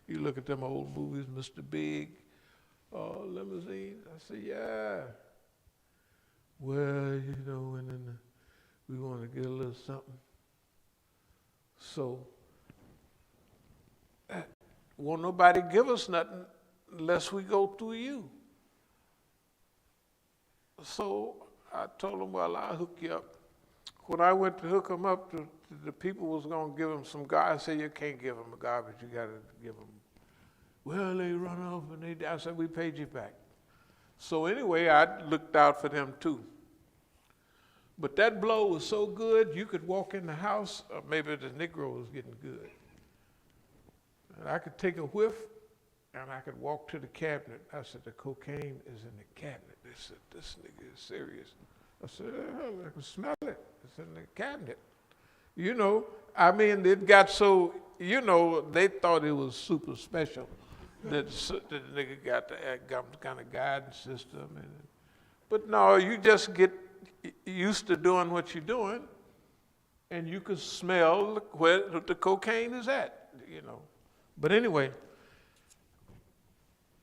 You look at them old movies, Mr. Big, limousines. I said, yeah. Well, and then we want to get a little something. So won't nobody give us nothing unless we go through you. So I told him, well, I'll hook you up. When I went to hook him up, the people was going to give him some garbage. I said, you can't give him a garbage. You got to give him. Well, they run off and they die. I said, we paid you back. So anyway, I looked out for them too. But that blow was so good, you could walk in the house, or maybe the Negro was getting good. And I could take a whiff, and I could walk to the cabinet. I said, the cocaine is in the cabinet. They said, this nigga is serious. I said, I can smell it. It's in the cabinet. You know, I mean, it got so, you know, they thought it was super special that the nigga got the kind of guidance system. But no, you just get used to doing what you're doing, and you can smell where the cocaine is at, you know. But anyway,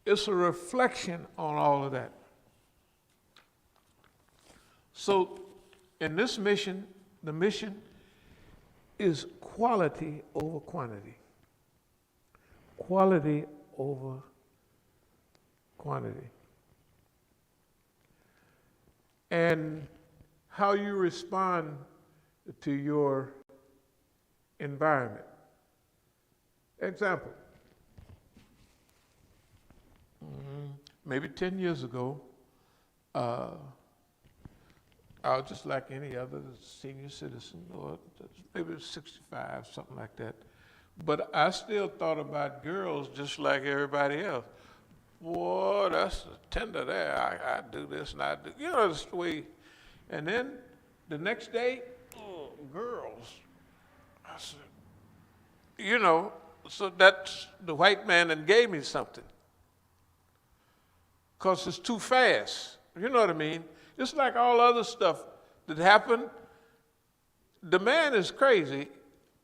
it's a reflection on all of that. So in this mission, the mission is quality over quantity. Quality over quantity. And how you respond to your environment. Example. Maybe 10 years ago, I was just like any other senior citizen, or maybe 65, something like that. But I still thought about girls just like everybody else. Boy, that's a tender there. I do this and I do. You know, that's the way. And then the next day, oh, girls. I said, you know, so that's the white man that gave me something. Because it's too fast. You know what I mean? It's like all other stuff that happened. The man is crazy.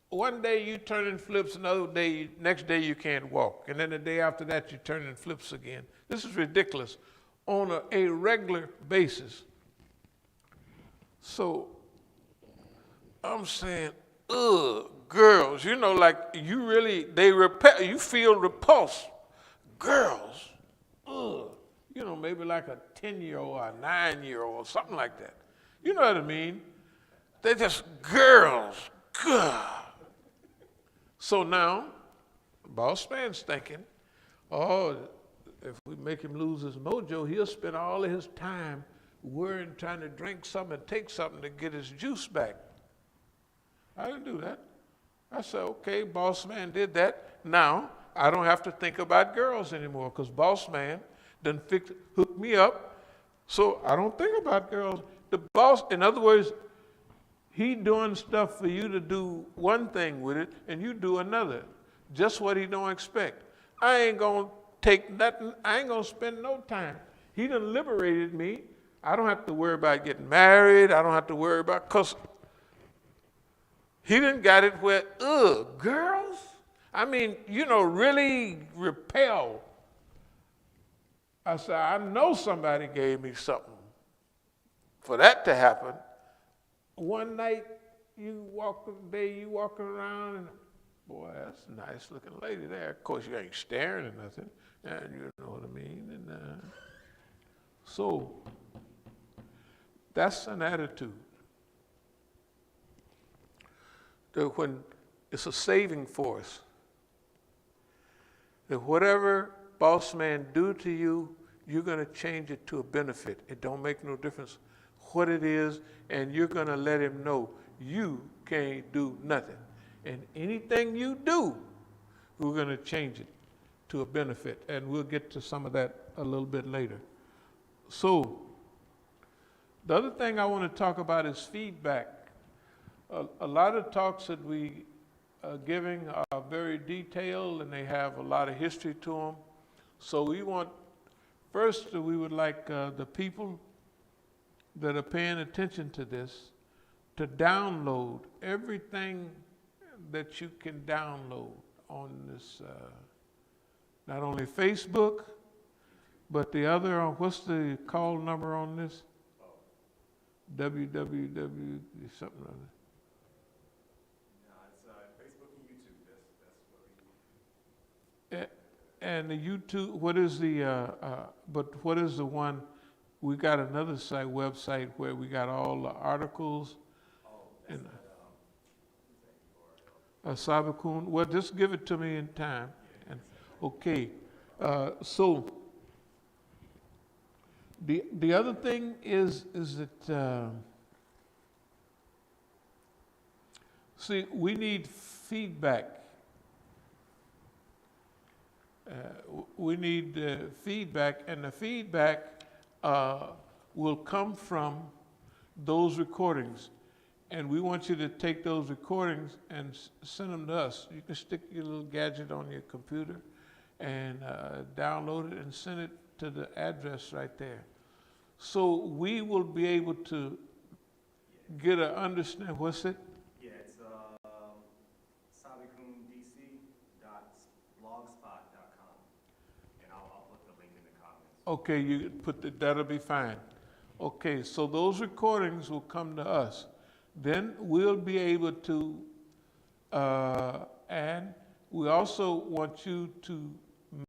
One day you turn in flips, another day, next day you can't walk. And then the day after that you turn in flips again. This is ridiculous on a regular basis. So I'm saying, ugh, girls, you know, like you really, you feel repulsed. Girls, ugh. You know, maybe like a 10-year-old or a 9-year-old or something like that. You know what I mean? They're just girls. God. So now, boss man's thinking, oh, if we make him lose his mojo, he'll spend all of his time worrying, trying to drink something and take something to get his juice back. I didn't do that. I said, okay, boss man did that. Now, I don't have to think about girls anymore because boss man done hooked me up, so I don't think about girls. The boss, in other words, he doing stuff for you to do one thing with it, and you do another. Just what he don't expect. I ain't gonna take nothing. I ain't gonna spend no time. He done liberated me. I don't have to worry about getting married. I don't have to worry about, cause he done got it where, girls? I mean, you know, really repel. I said, I know somebody gave me something for that to happen. One night, you walking around, and boy, that's a nice looking lady there. Of course, you ain't staring or nothing, and you know what I mean. And so, that's an attitude. That when it's a saving force, that whatever boss man do to you, you're going to change it to a benefit. It don't make no difference what it is, and you're going to let him know you can't do nothing. And anything you do, we're going to change it to a benefit. And we'll get to some of that a little bit later. So, the other thing I want to talk about is feedback. A lot of talks that we are giving are very detailed, and they have a lot of history to them. So we want, first we would like the people that are paying attention to this to download everything that you can download on this, not only Facebook, but the other, what's the call number on this? www something or other. No, it's Facebook and YouTube. That's what we. And the YouTube, what is but what is the one, we got another website where we got all the articles and As-Sabiqun. Well, just give it to me in time. And, okay, so the other thing is that, see, we need feedback. We need feedback, and the feedback will come from those recordings. And we want you to take those recordings and send them to us. You can stick your little gadget on your computer and download it and send it to the address right there. So we will be able to get an understanding. What's it? Yeah, it's sabiqundc.blogspot.com, and I'll put the link in the comments. Okay, you put that'll be fine. Okay, so those recordings will come to us. Then we'll be able to, and we also want you to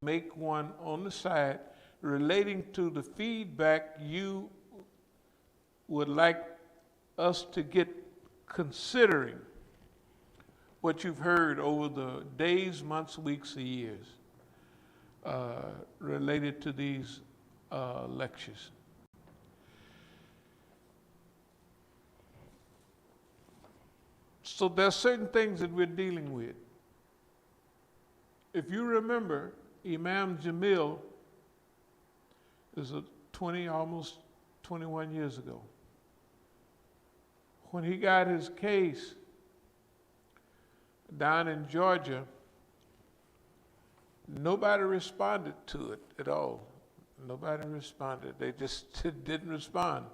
make one on the side relating to the feedback you would like us to get, considering what you've heard over the days, months, weeks, and years related to these lectures. So there's certain things that we're dealing with. If you remember, Imam Jamil is almost 21 years ago. When he got his case down in Georgia, nobody responded to it at all. Nobody responded. They just didn't respond.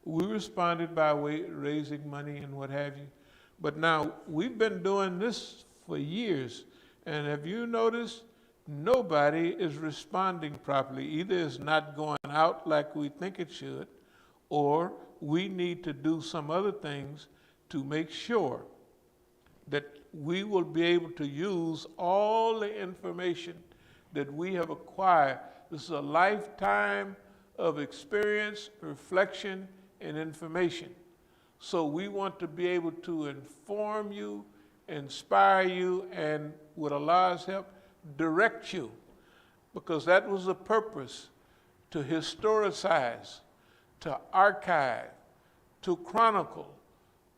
We responded by raising money and what have you. But now, we've been doing this for years, and have you noticed nobody is responding properly? Either it's not going out like we think it should, or we need to do some other things to make sure that we will be able to use all the information that we have acquired. This is a lifetime of experience, reflection, and information. So we want to be able to inform you, inspire you, and with Allah's help, direct you. Because that was the purpose, to historicize, to archive, to chronicle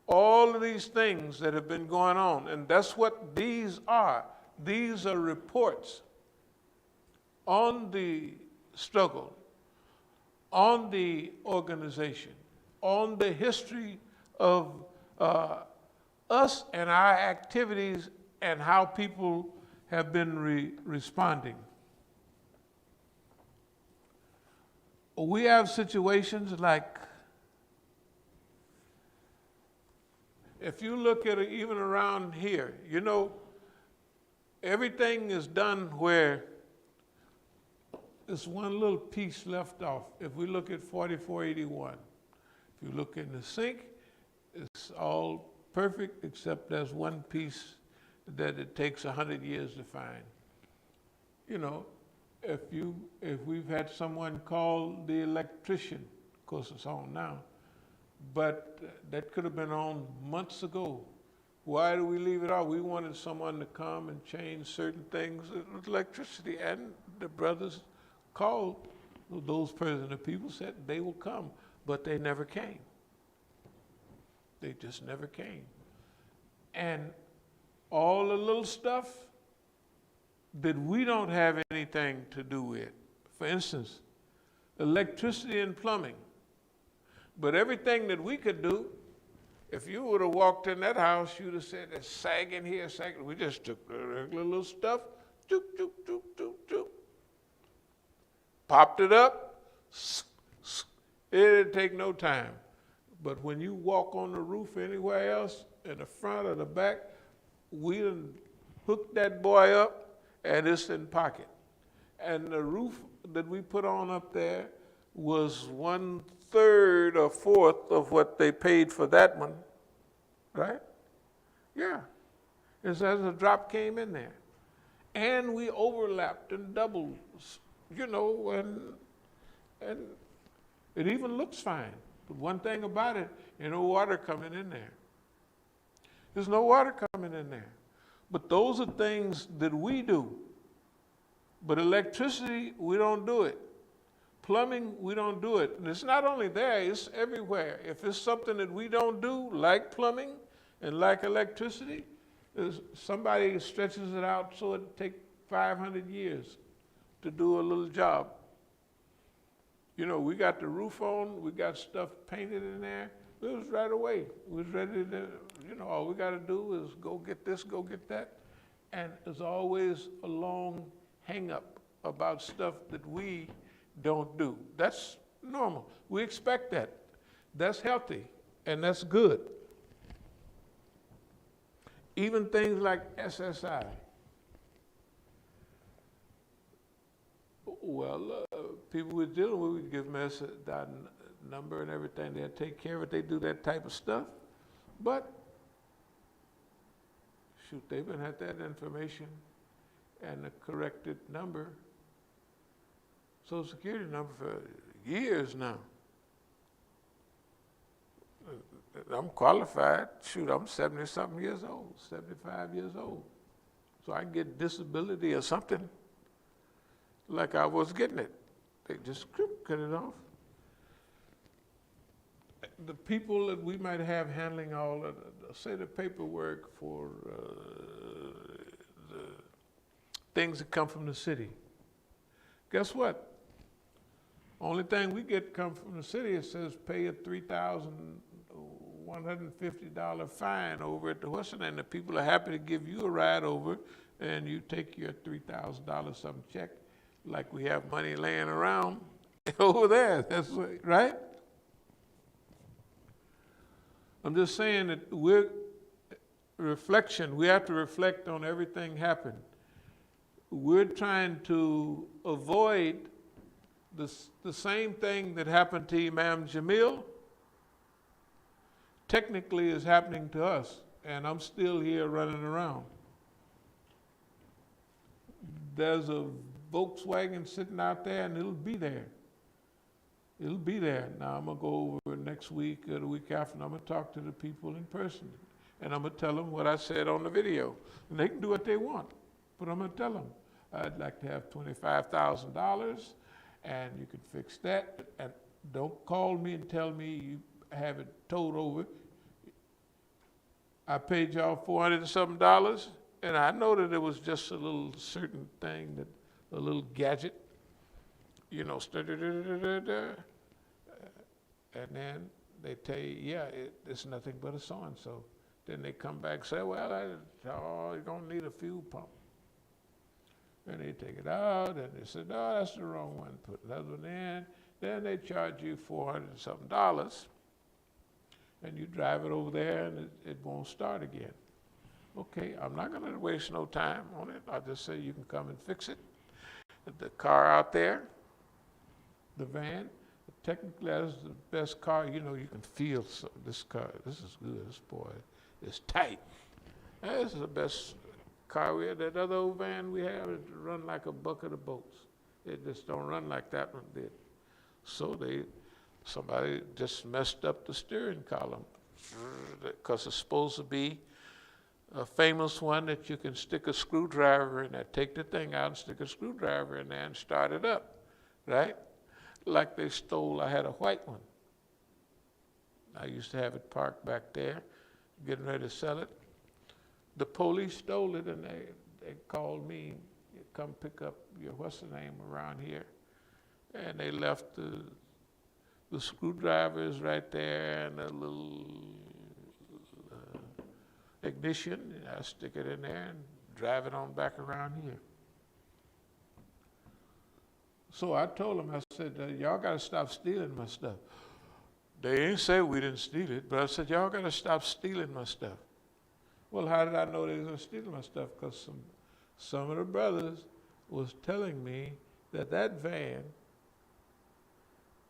all of these things that have been going on. And that's what these are. These are reports on the struggle, on the organization, on the history of us and our activities and how people have been responding. We have situations like, if you look at it even around here, you know, everything is done where there's one little piece left off. If we look at 4481, if you look in the sink, it's all perfect except there's one piece that it takes 100 years to find. You know, if we've had someone call the electrician, of course it's on now, but that could have been on months ago. Why do we leave it out? We wanted someone to come and change certain things with electricity, and the brothers called, those the people said they will come, but they never came. They just never came. And all the little stuff that we don't have anything to do with. For instance, electricity and plumbing. But everything that we could do, if you would have walked in that house, you'd have said, it's sagging here, sagging. We just took the regular little stuff, doop, doop, doop, doop, doop, popped it up, it didn't take no time. But when you walk on the roof anywhere else, in the front or the back, we done hooked that boy up, and it's in pocket. And the roof that we put on up there was 1/3 or 1/4 of what they paid for that one, right? Yeah. It's as a drop came in there. and we overlapped and doubled, and it even looks fine. But one thing about it, ain't no water coming in there. There's no water coming in there. But those are things that we do. But electricity, we don't do it. Plumbing, we don't do it. And it's not only there, it's everywhere. If it's something that we don't do, like plumbing and like electricity, somebody stretches it out so it takes 500 years to do a little job. We got the roof on, we got stuff painted in there. It was right away. We was ready to, all we got to do is go get this, go get that. And there's always a long hang up about stuff that we don't do. That's normal. We expect that. That's healthy and that's good. Even things like SSI. Well, people we're dealing with, we give them that number and everything. They'll take care of it. They do that type of stuff. But, shoot, they've been had that information and the corrected number, Social Security number, for years now. I'm qualified. Shoot, I'm 70-something years old, 75 years old. So I can get disability or something like I was getting it. They just cut it off. The people that we might have handling all of say the paperwork for the things that come from the city. Guess what? Only thing we get come from the city, it says pay a $3,150 fine over at the Western, and the people are happy to give you a ride over, and you take your $3,000 some check, like we have money laying around over there. That's right. I'm just saying that we have to reflect on everything happened. We're trying to avoid the same thing that happened to Imam Jamil technically is happening to us, and I'm still here running around. There's a Volkswagen sitting out there, and it'll be there. It'll be there. Now, I'm going to go over next week or the week after, and I'm going to talk to the people in person. And I'm going to tell them what I said on the video. And they can do what they want, but I'm going to tell them, I'd like to have $25,000, and you can fix that. And don't call me and tell me you have it towed over. I paid y'all $400 and something, and I know that it was just a little certain thing, that a little gadget, and then they tell you, yeah, it's nothing but a so-and-so. Then they come back and say, well, you're going to need a fuel pump. And they take it out, and they say, no, that's the wrong one. Put another one in. Then they charge you $400 and something, and you drive it over there, and it won't start again. Okay, I'm not going to waste no time on it. I'll just say you can come and fix it. The car out there, the van, technically that's the best car. You can feel this car. This is good. This boy is tight. This is the best car we have. That other old van we have, it run like a bucket of boats. It just don't run like that one did. So somebody just messed up the steering column, because it's supposed to be a famous one that you can stick a screwdriver in there, take the thing out and stick a screwdriver in there and start it up, right? Like they stole, I had a white one. I used to have it parked back there, getting ready to sell it. The police stole it, and they called me, come pick up your what's the name around here. And they left the screwdrivers right there and a little ignition. I stick it in there and drive it on back around here. So I told them, I said, y'all got to stop stealing my stuff. They ain't say we didn't steal it, but I said, y'all got to stop stealing my stuff. Well, how did I know they was going to steal my stuff? Because some of the brothers was telling me that van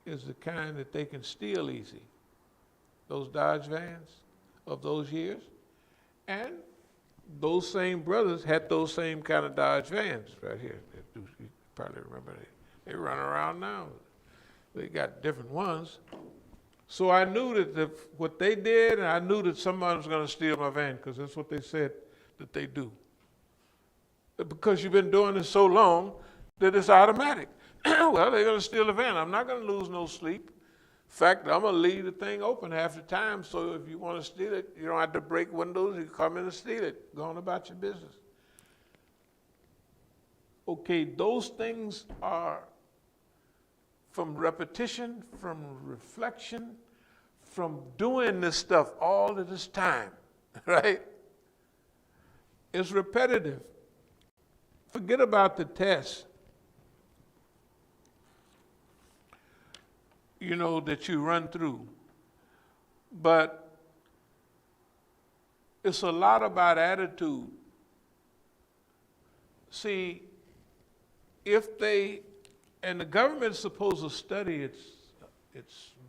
is the kind that they can steal easy. Those Dodge vans of those years. And those same brothers had those same kind of Dodge vans right here. You probably remember they run around now. They got different ones. So I knew that what they did, and I knew that somebody was going to steal my van, because that's what they said that they do. Because you've been doing this so long that it's automatic. Well, they're going to steal the van. I'm not going to lose no sleep. In fact, I'm going to leave the thing open half the time, so if you want to steal it, you don't have to break windows. You come in and steal it. Go on about your business. Okay, those things are from repetition, from reflection, from doing this stuff all of this time, right? It's repetitive. Forget about the test, that you run through. But it's a lot about attitude. See, and the government's supposed to study its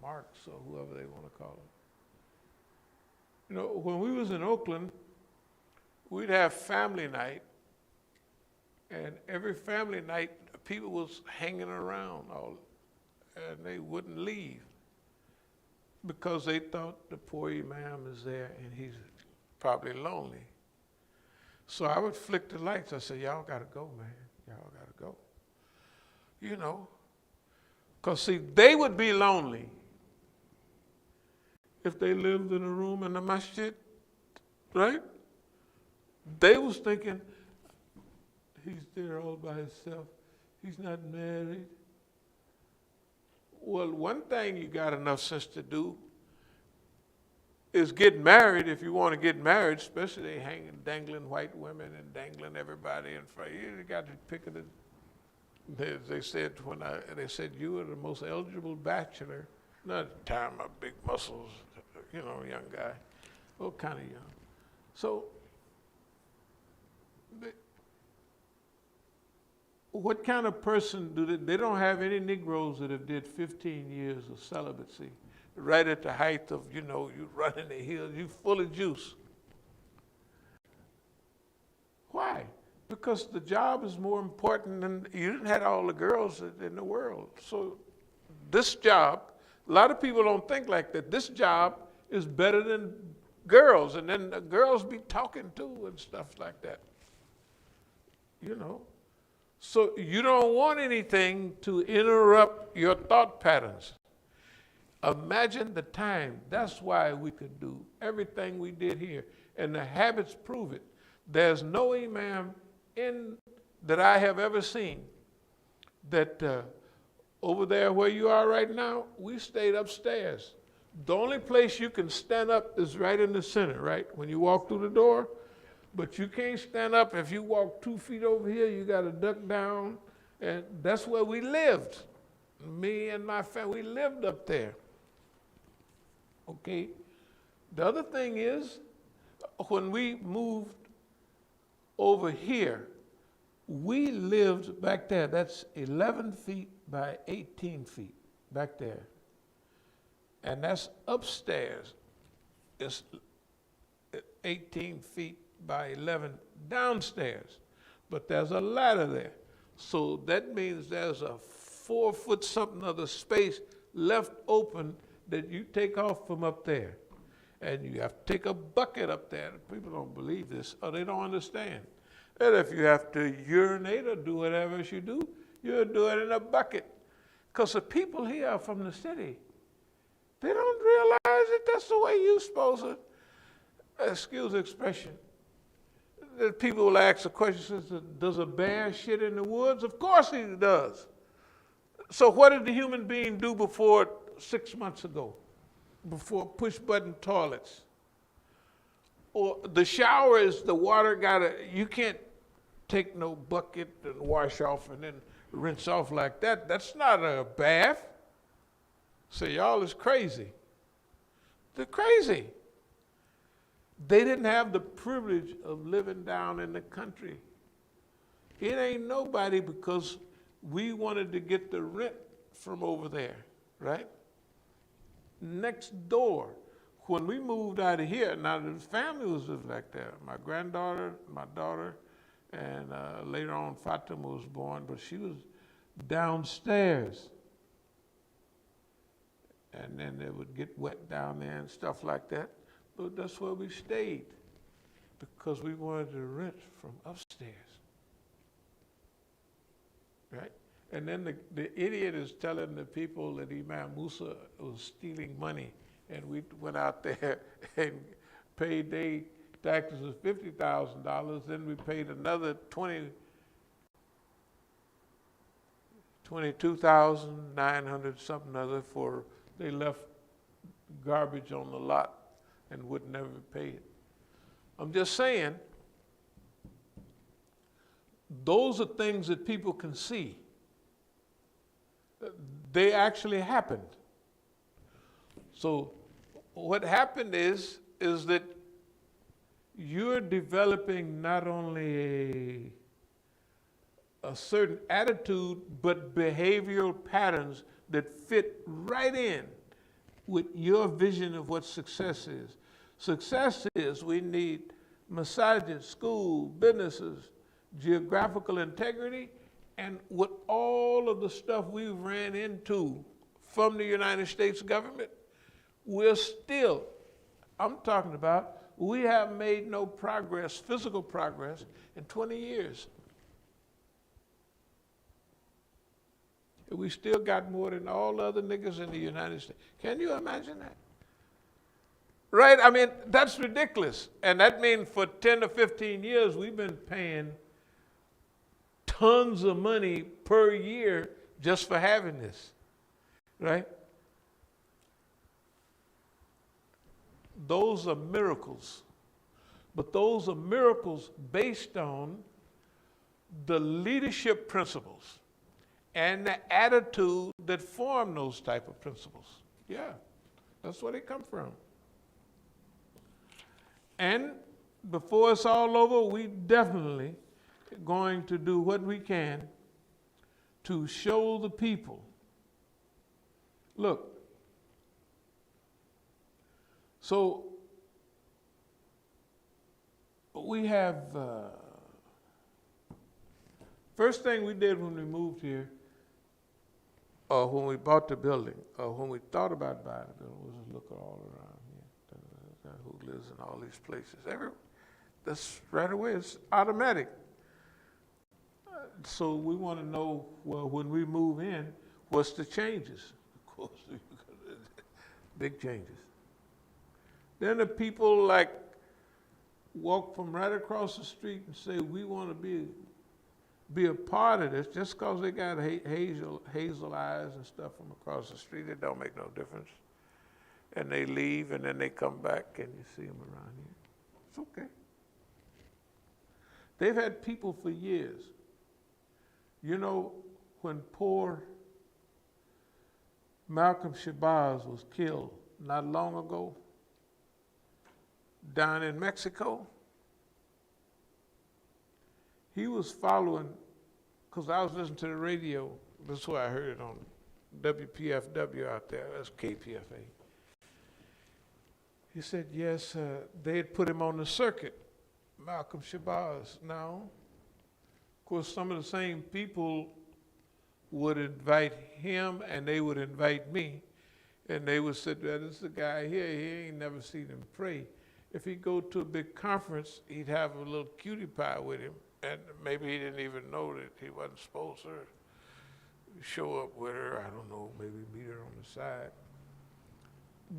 marks, or whoever they want to call it. When we was in Oakland, we'd have family night, and every family night, people was hanging around, and they wouldn't leave because they thought the poor imam is there and he's probably lonely. So I would flick the lights. I said, y'all got to go, man. Y'all got to go. Because, see, they would be lonely if they lived in a room in the masjid, right? They was thinking, he's there all by himself. He's not married. Well, one thing you got enough sense to do is get married if you want to get married, especially they hanging, dangling white women and dangling everybody in front. You got to pick it. They said you were the most eligible bachelor. Not at the time, my big muscles, young guy. Well, kind of young. So, what kind of person they don't have any Negroes that have did 15 years of celibacy, right at the height of, you running the hills, you full of juice. Why? Because the job is more important than, you didn't have all the girls in the world. So this job, a lot of people don't think like that. This job is better than girls, and then the girls be talking too and stuff like that. So you don't want anything to interrupt your thought patterns. Imagine the time. That's why we could do everything we did here. And the habits prove it. There's no imam that I have ever seen that over there where you are right now, we stayed upstairs. The only place you can stand up is right in the center, right? When you walk through the door. But you can't stand up. If you walk 2 feet over here, you got to duck down. And that's where we lived. Me and my family, we lived up there. Okay? The other thing is, when we moved over here, we lived back there. That's 11 feet by 18 feet back there. And that's upstairs. It's 18 feet by 11 downstairs, but there's a ladder there. So that means there's a 4 foot something of the space left open that you take off from up there. And you have to take a bucket up there. People don't believe this, or they don't understand. And if you have to urinate or do whatever else you do, you'll do it in a bucket. Because the people here are from the city. They don't realize that that's the way you're supposed to, excuse the expression. People will ask the question, does a bear shit in the woods? Of course he does. So what did the human being do before 6 months ago? Before push-button toilets? Or the shower is the water you can't take no bucket and wash off and then rinse off like that. That's not a bath. So y'all is crazy. They're crazy. They didn't have the privilege of living down in the country. It ain't nobody because we wanted to get the rent from over there, right? Next door, when we moved out of here, now the family was just like that. My granddaughter, my daughter, and later on Fatima was born, but she was downstairs. And then it would get wet down there and stuff like that. But that's where we stayed, because we wanted to rent from upstairs. Right? And then the idiot is telling the people that Imam Musa was stealing money, and we went out there and paid their taxes of $50,000. Then we paid another 22,900 something other for, they left garbage on the lot and would never pay it. I'm just saying, those are things that people can see. They actually happened. So what happened is that you're developing not only a certain attitude, but behavioral patterns that fit right in with your vision of what success is. Success is we need massages, school, businesses, geographical integrity, and with all of the stuff we've ran into from the United States government, we're still, I'm talking about, we have made no progress, physical progress, in 20 years. We still got more than all the other niggas in the United States. Can you imagine that? Right? I mean, that's ridiculous. And that means for 10 to 15 years, we've been paying tons of money per year just for having this. Right? Those are miracles. But those are miracles based on the leadership principles and the attitude that form those type of principles. Yeah, that's where they come from. And before it's all over, we definitely going to do what we can to show the people. Look, so we have, first thing we did when we moved here, or when we bought the building, or when we thought about buying the building, was to look all around here. Who lives in all these places? That's right away, it's automatic. So we want to know, well, when we move in, what's the changes? Of course, big changes. Then the people like walk from right across the street and say, we want to be a part of this. Just because they got hazel eyes and stuff from across the street, it don't make no difference. And they leave, and then they come back, and you see them around here. It's okay. They've had people for years. You know, when poor Malcolm Shabazz was killed not long ago down in Mexico, he was following, because I was listening to the radio, that's why I heard it on WPFW out there, that's KPFA. He said, yes, they had put him on the circuit, Malcolm Shabazz. Now, of course, some of the same people would invite him and they would invite me, and they would say, well, this is the guy here, he ain't never seen him pray. If he'd go to a big conference, he'd have a little cutie pie with him, and maybe he didn't even know that he wasn't supposed to show up with her, I don't know, maybe meet her on the side.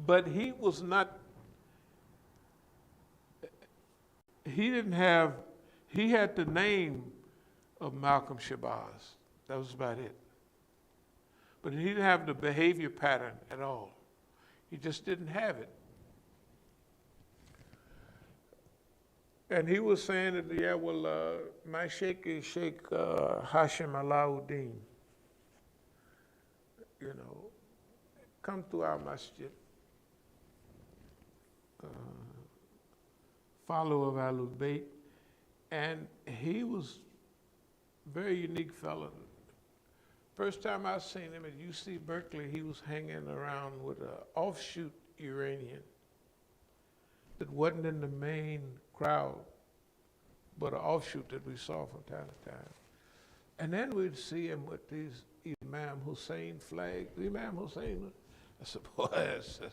But he was not, he had the name of Malcolm Shabazz. That was about it. But he didn't have the behavior pattern at all. He just didn't have it. And he was saying that, yeah, well, my sheikh is Sheikh Hashim Alauddin. You know, come to our masjid. Follower of Ahlul Bayt. And he was a very unique fellow. First time I seen him at UC Berkeley, he was hanging around with an offshoot Iranian. that wasn't in the main crowd, but an offshoot that we saw from time to time. And then we'd see him with these Imam Hussein flags. Imam Hussein, I said, boy, that's a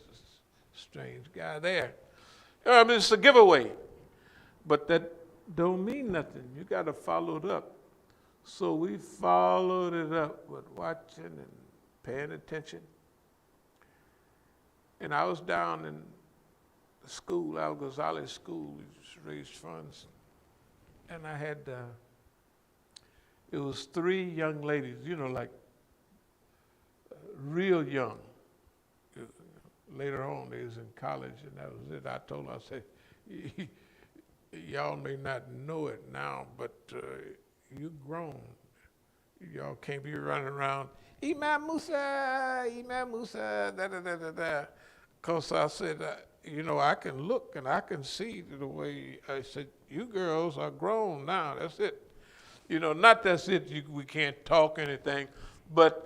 strange guy there. I mean, it's a giveaway, but that don't mean nothing. You got to follow it up. So we followed it up with watching and paying attention. And I was down in the school, Al-Ghazali School, we just raised funds. And I had, it was 3 young ladies, like real young. Later on, they was in college, and that was it. I told them, I said, y'all may not know it now, but you grown. Y'all can't be running around, Imam Musa, da-da-da-da-da. Because I said, I can look and I can see the way, I said, you girls are grown now, that's it. Not that's it, we can't talk anything, but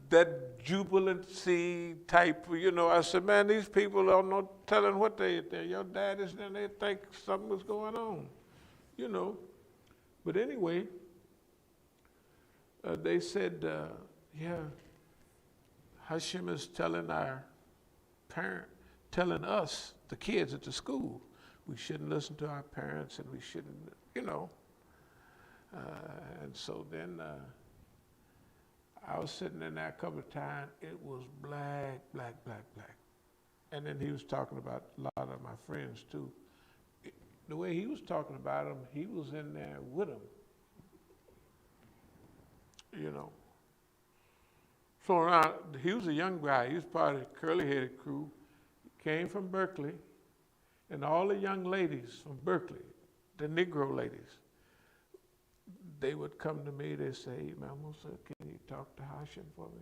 that jubilancy type, I said, man, these people are not telling what your dad is, and they think something was going on, But anyway, they said, Hashim is telling our telling us, the kids at the school, we shouldn't listen to our parents and we shouldn't, and so then I was sitting in there a couple of times. It was black. And then he was talking about a lot of my friends too. The way he was talking about them, he was in there with them. So now, he was a young guy. He was part of the curly-headed crew. He came from Berkeley. And all the young ladies from Berkeley, the Negro ladies, they would come to me, they'd say, hey, Imam Musa, can you talk to Hashim for me?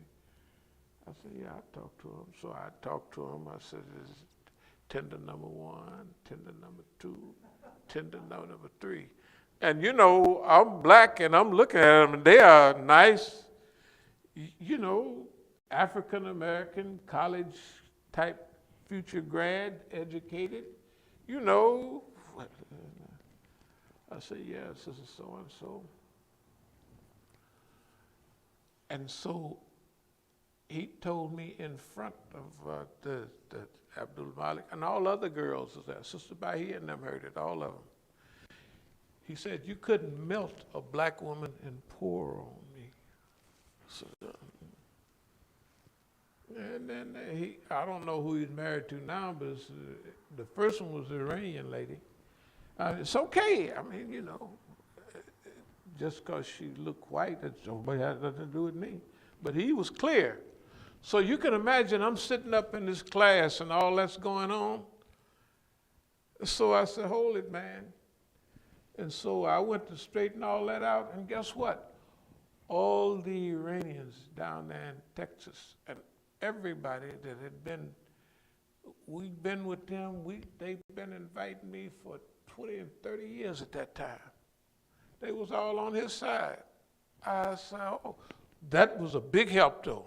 I said, yeah, I'll talk to him. So I talked to him. I said, this is tender number 1, tender number 2, tender number 3. And I'm black and I'm looking at them and they are nice, African-American, college type, future grad, educated, I said, yes, this is so-and-so. And so he told me in front of the Abdul Malik and all other girls was there. Sister Bahia and them heard it, all of them. He said, you couldn't melt a black woman and pour on me. So, and then I don't know who he's married to now, but the first one was the Iranian lady. It's okay. I mean, just because she looked white, it had nothing to do with me. But he was clear. So you can imagine I'm sitting up in this class and all that's going on. So I said, hold it, man. And so I went to straighten all that out, and guess what? All the Iranians down there in Texas and everybody that had been, we'd been with them, they've been inviting me for 20 and 30 years at that time. They was all on his side. I said, oh, that was a big help though.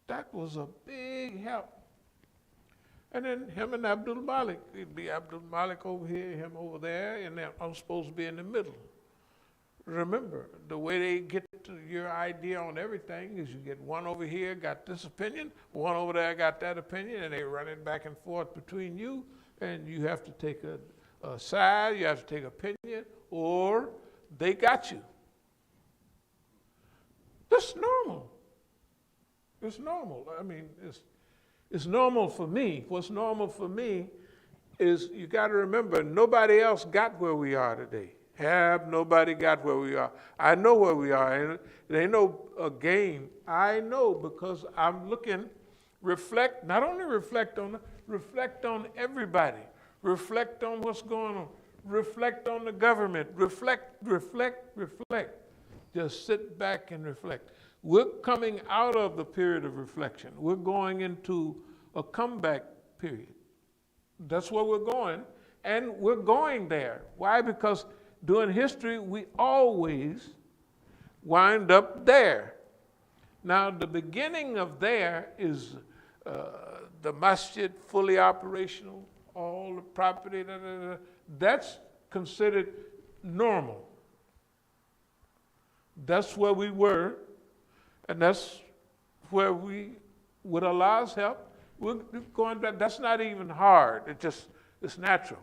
That was a big help. And then him and Abdul Malik, it'd be Abdul Malik over here, him over there, and then I'm supposed to be in the middle. Remember, the way they get to your idea on everything is you get one over here, got this opinion, one over there got that opinion, and they run it back and forth between you, and you have to take a side, you have to take opinion, or they got you. That's normal. It's normal. I mean, it's normal for me. What's normal for me is you got to remember, nobody else got where we are today. Nobody got where we are. I know where we are. And it ain't no game. I know because I'm looking, not only reflect on everybody. Reflect on what's going on. Reflect on the government. Reflect. Just sit back and reflect. We're coming out of the period of reflection. We're going into a comeback period. That's where we're going, and we're going there. Why? Because during history, we always wind up there. Now, the beginning of there is the masjid fully operational, all the property, that's considered normal. That's where we were, and that's where we, with Allah's help, we're going back. That's not even hard. It's natural.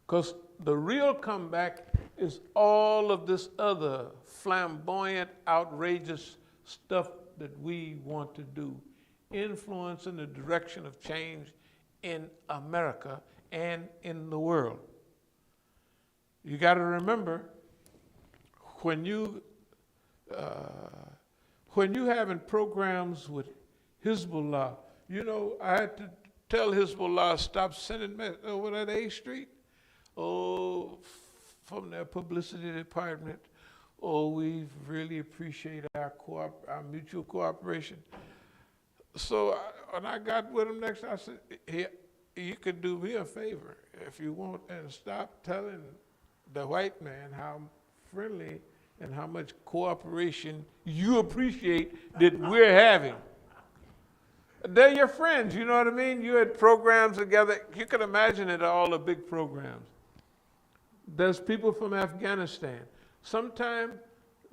Because the real comeback is all of this other flamboyant, outrageous stuff that we want to do, influence in the direction of change in America and in the world. You got to remember, when you having programs with Hezbollah, you know, I had to tell Hezbollah stop sending over that A Street. Oh, from their publicity department. Oh, we really appreciate our mutual cooperation. So when I got with him next, I said, hey, you could do me a favor if you want, and stop telling the white man how friendly and how much cooperation you appreciate that we're having. They're your friends, you know what I mean? You had programs together. You can imagine it, all the big programs. There's people from Afghanistan. Sometime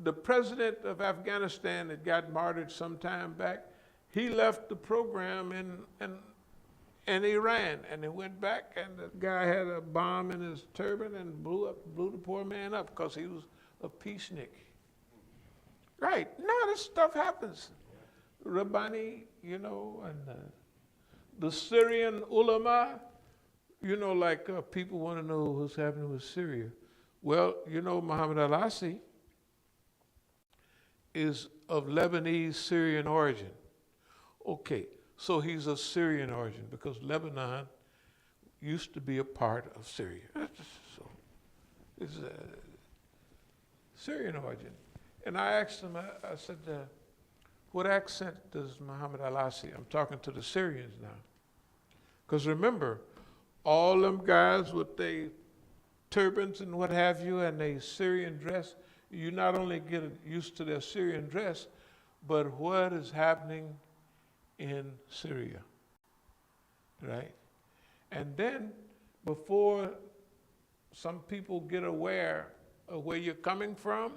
the president of Afghanistan that got martyred some time back, he left the program in Iran, and he went back, and the guy had a bomb in his turban and blew the poor man up because he was a peacenik. Right, now this stuff happens. Rabbani, you know, and the Syrian ulama, you know, like people want to know what's happening with Syria. Well, you know, Muhammad al-Assi is of Lebanese Syrian origin. Okay, so he's of Syrian origin because Lebanon used to be a part of Syria. So it's Syrian origin. And I asked him, I said, what accent does Muhammad al-Assi? I'm talking to the Syrians now. Because remember, all them guys with their turbans and what have you and their Syrian dress, you not only get used to their Syrian dress, but what is happening in Syria, right? And then before some people get aware of where you're coming from,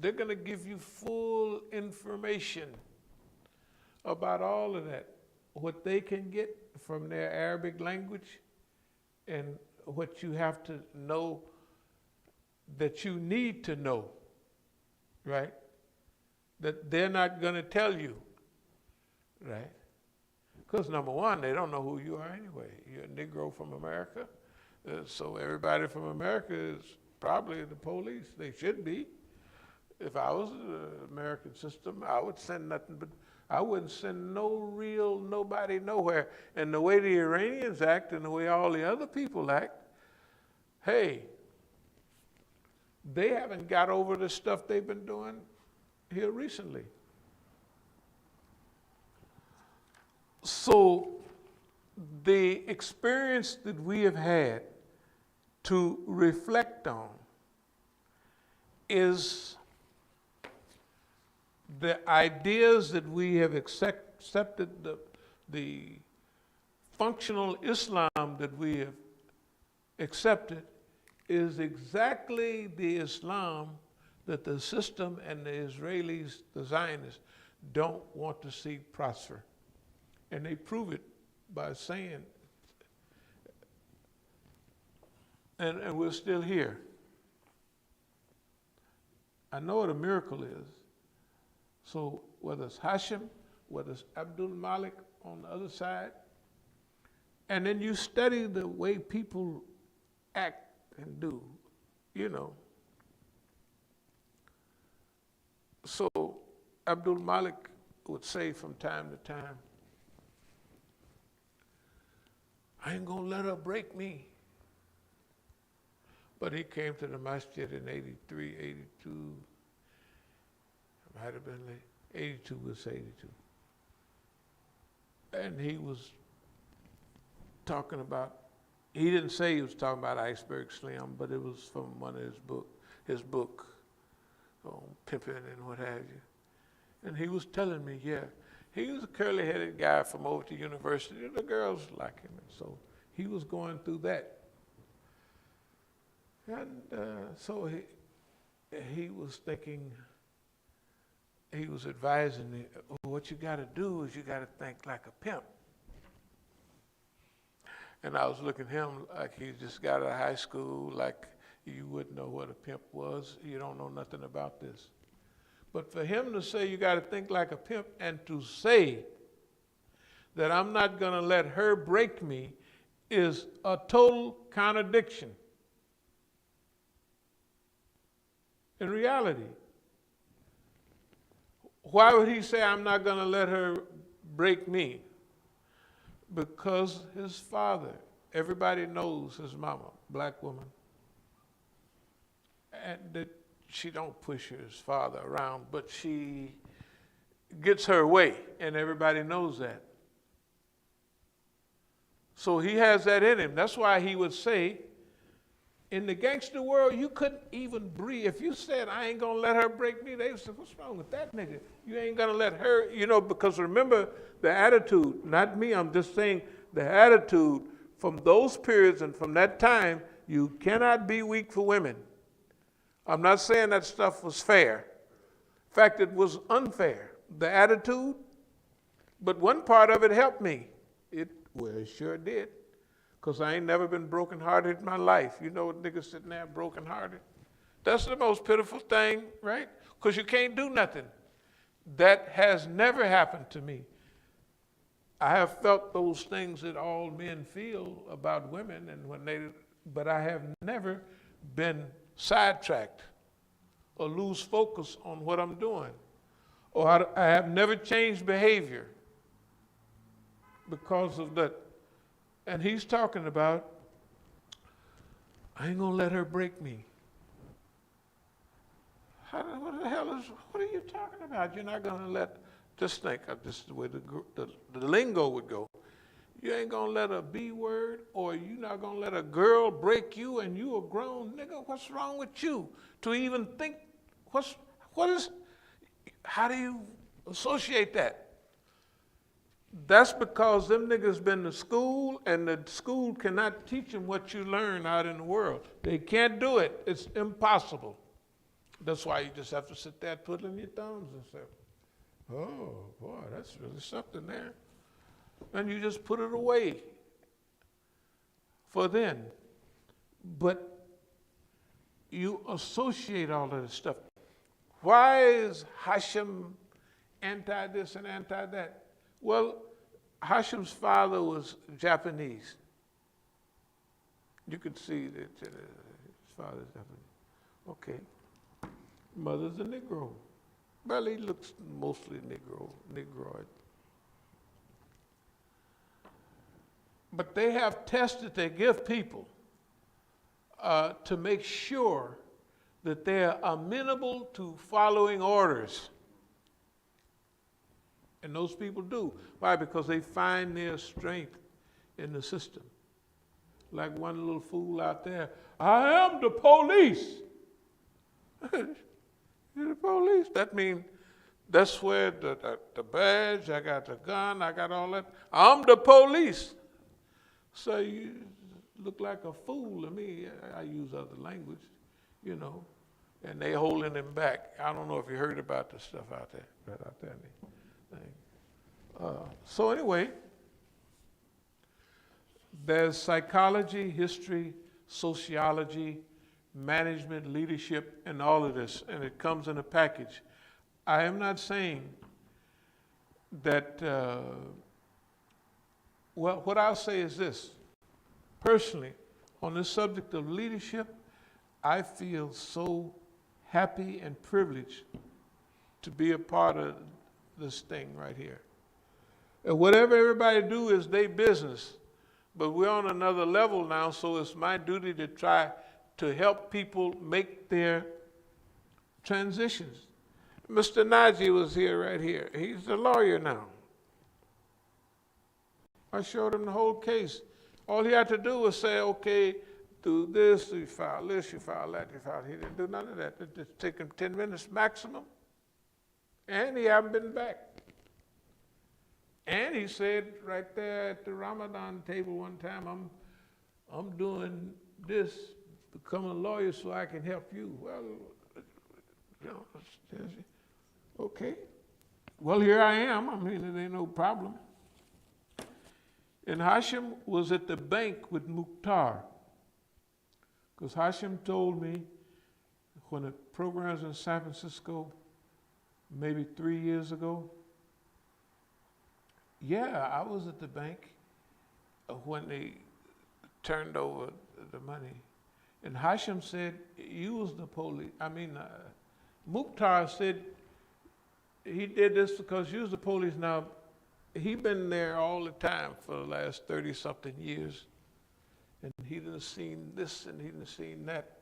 they're going to give you full information about all of that, what they can get from their Arabic language and what you have to know that you need to know, right? That they're not going to tell you, right? Because number one, they don't know who you are anyway. You're a Negro from America, so everybody from America is probably the police. They should be. If I was the American system, I would send nothing but, I wouldn't send nobody nowhere. And the way the Iranians act and the way all the other people act, hey, they haven't got over the stuff they've been doing here recently. So the experience that we have had to reflect on is the ideas that we have accepted, the functional Islam that we have accepted is exactly the Islam that the system and the Israelis, the Zionists, don't want to see prosper. And they prove it by saying, and we're still here. I know what a miracle is. So whether it's Hashim, whether it's Abdul Malik on the other side, and then you study the way people act and do, you know. So Abdul Malik would say from time to time, I ain't gonna let her break me. But he came to the masjid in 83, 82, might have been late, 82 was 82. And he was talking about, he didn't say he was talking about Iceberg Slim, but it was from one of his book on pimping and what have you. And he was telling me, yeah, He was a curly-headed guy from over to university. The girls like him, and so he was going through that. And so he was thinking, he was advising me, what you got to do is you got to think like a pimp. And I was looking at him like he just got out of high school, like you wouldn't know what a pimp was. You don't know nothing about this. But for him to say you got to think like a pimp and to say that I'm not going to let her break me is a total contradiction. In reality, why would he say I'm not going to let her break me? Because his father, everybody knows his mama, black woman, and that she don't push his father around, but she gets her way, and everybody knows that. So he has that in him. That's why he would say, in the gangster world, you couldn't even breathe. If you said, I ain't gonna let her break me, they would say, what's wrong with that nigga? You ain't gonna let her, because remember the attitude, not me, I'm just saying the attitude from those periods and from that time, you cannot be weak for women. I'm not saying that stuff was fair. In fact, it was unfair. The attitude, but one part of it helped me. It sure did. Because I ain't never been brokenhearted in my life. You know, niggas sitting there brokenhearted. That's the most pitiful thing, right? Because you can't do nothing. That has never happened to me. I have felt those things that all men feel about women, but I have never been sidetracked or lose focus on what I'm doing. Or I have never changed behavior because of that. And he's talking about, I ain't gonna let her break me. What are you talking about? You're not gonna let, just think, this is the way the lingo would go. You ain't gonna let a B word, or you not gonna let a girl break you, and you a grown nigga. What's wrong with you? To even think, how do you associate that? That's because them niggas been to school, and the school cannot teach them what you learn out in the world. They can't do it. It's impossible. That's why you just have to sit there twiddling your thumbs and say, oh, boy, that's really something there. And you just put it away for then. But you associate all of this stuff. Why is Hashem anti this and anti that? Well, Hashem's father was Japanese. You could see that his father's Japanese. Okay. Mother's a Negro. Well, he looks mostly Negroid. But they have tests that they give people to make sure that they are amenable to following orders. And those people do. Why? Because they find their strength in the system. Like one little fool out there, I am the police. You're the police. That means that's where the badge, I got the gun, I got all that. I'm the police. So you look like a fool to me. I use other language, and they holding him back. I don't know if you heard about the stuff out there, right out there. So anyway, there's psychology, history, sociology, management, leadership, and all of this, and it comes in a package. I am not saying that, what I'll say is this. Personally, on this subject of leadership, I feel so happy and privileged to be a part of this thing right here. And whatever everybody do is their business, but we're on another level now, so it's my duty to try to help people make their transitions. Mr. Najee was here right here. He's a lawyer now. I showed him the whole case. All he had to do was say, okay, do this, you file this, you file that, you file. He didn't do none of that. It just took him 10 minutes maximum, and he hasn't been back. And he said right there at the Ramadan table one time, I'm doing this, become a lawyer so I can help you. Well, you know, okay. Well, here I am. I mean, it ain't no problem. And Hashim was at the bank with Mukhtar. Because Hashim told me when the programs in San Francisco, maybe 3 years ago, yeah, I was at the bank when they turned over the money. And Hashim said, you was the police. Mukhtar said he did this because you was the police. Now, he been there all the time for the last 30-something years. And he done seen this and he done seen that.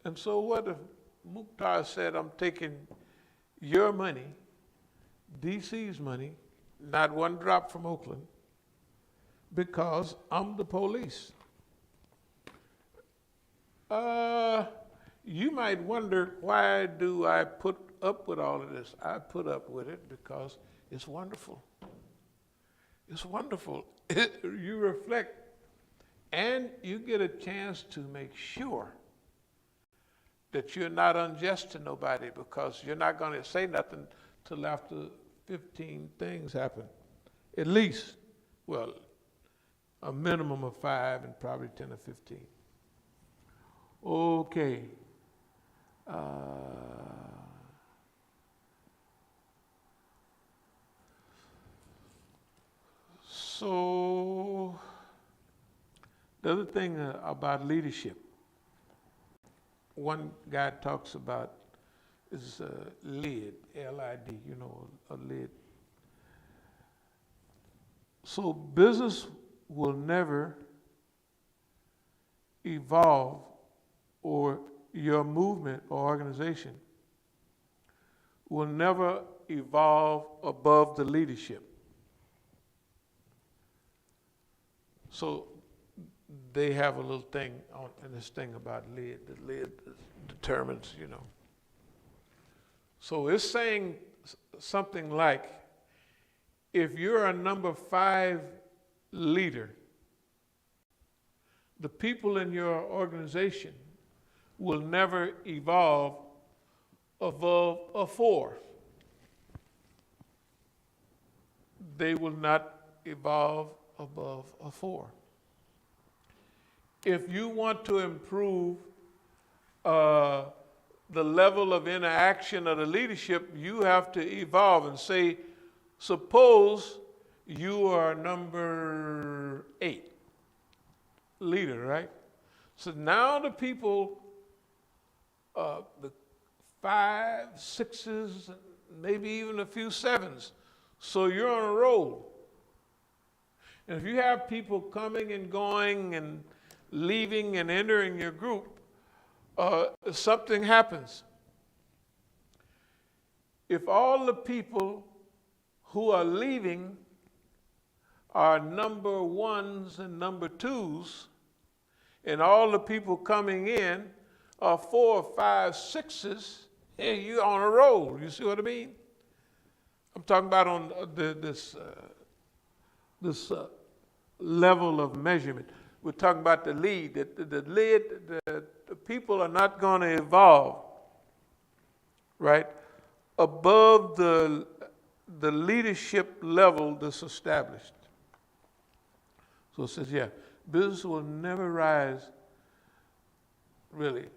And so what if Mukhtar said, I'm taking your money, DC's money, not one drop from Oakland, because I'm the police. You might wonder, why do I put up with all of this? I put up with it because it's wonderful. It's wonderful. You reflect, and you get a chance to make sure that you're not unjust to nobody, because you're not going to say nothing till after 15 things happen. At least, well, a minimum of 5 and probably 10 or 15. Okay. So the other thing about leadership, one guy talks about is lid, L-I-D, you know, a lid. So business will never evolve, or your movement or organization will never evolve above the leadership. So they have a little thing in this thing about lid. The lid determines, you know. So it's saying something like, if you're a number 5 leader, the people in your organization will never evolve above a 4. They will not evolve above a 4. If you want to improve the level of interaction of the leadership, you have to evolve and say, suppose you are number 8 leader, right? So now the people, the 5, 6s, maybe even a few 7s. So you're on a roll. And if you have people coming and going and leaving and entering your group, something happens. If all the people who are leaving are number 1s and number 2s, and all the people coming in are 4, 5, 6s, and you're on a roll. You see what I mean? I'm talking about on this level of measurement. We're talking about the lead. The people are not going to evolve, right, above the leadership level that's established. So it says, yeah, business will never rise really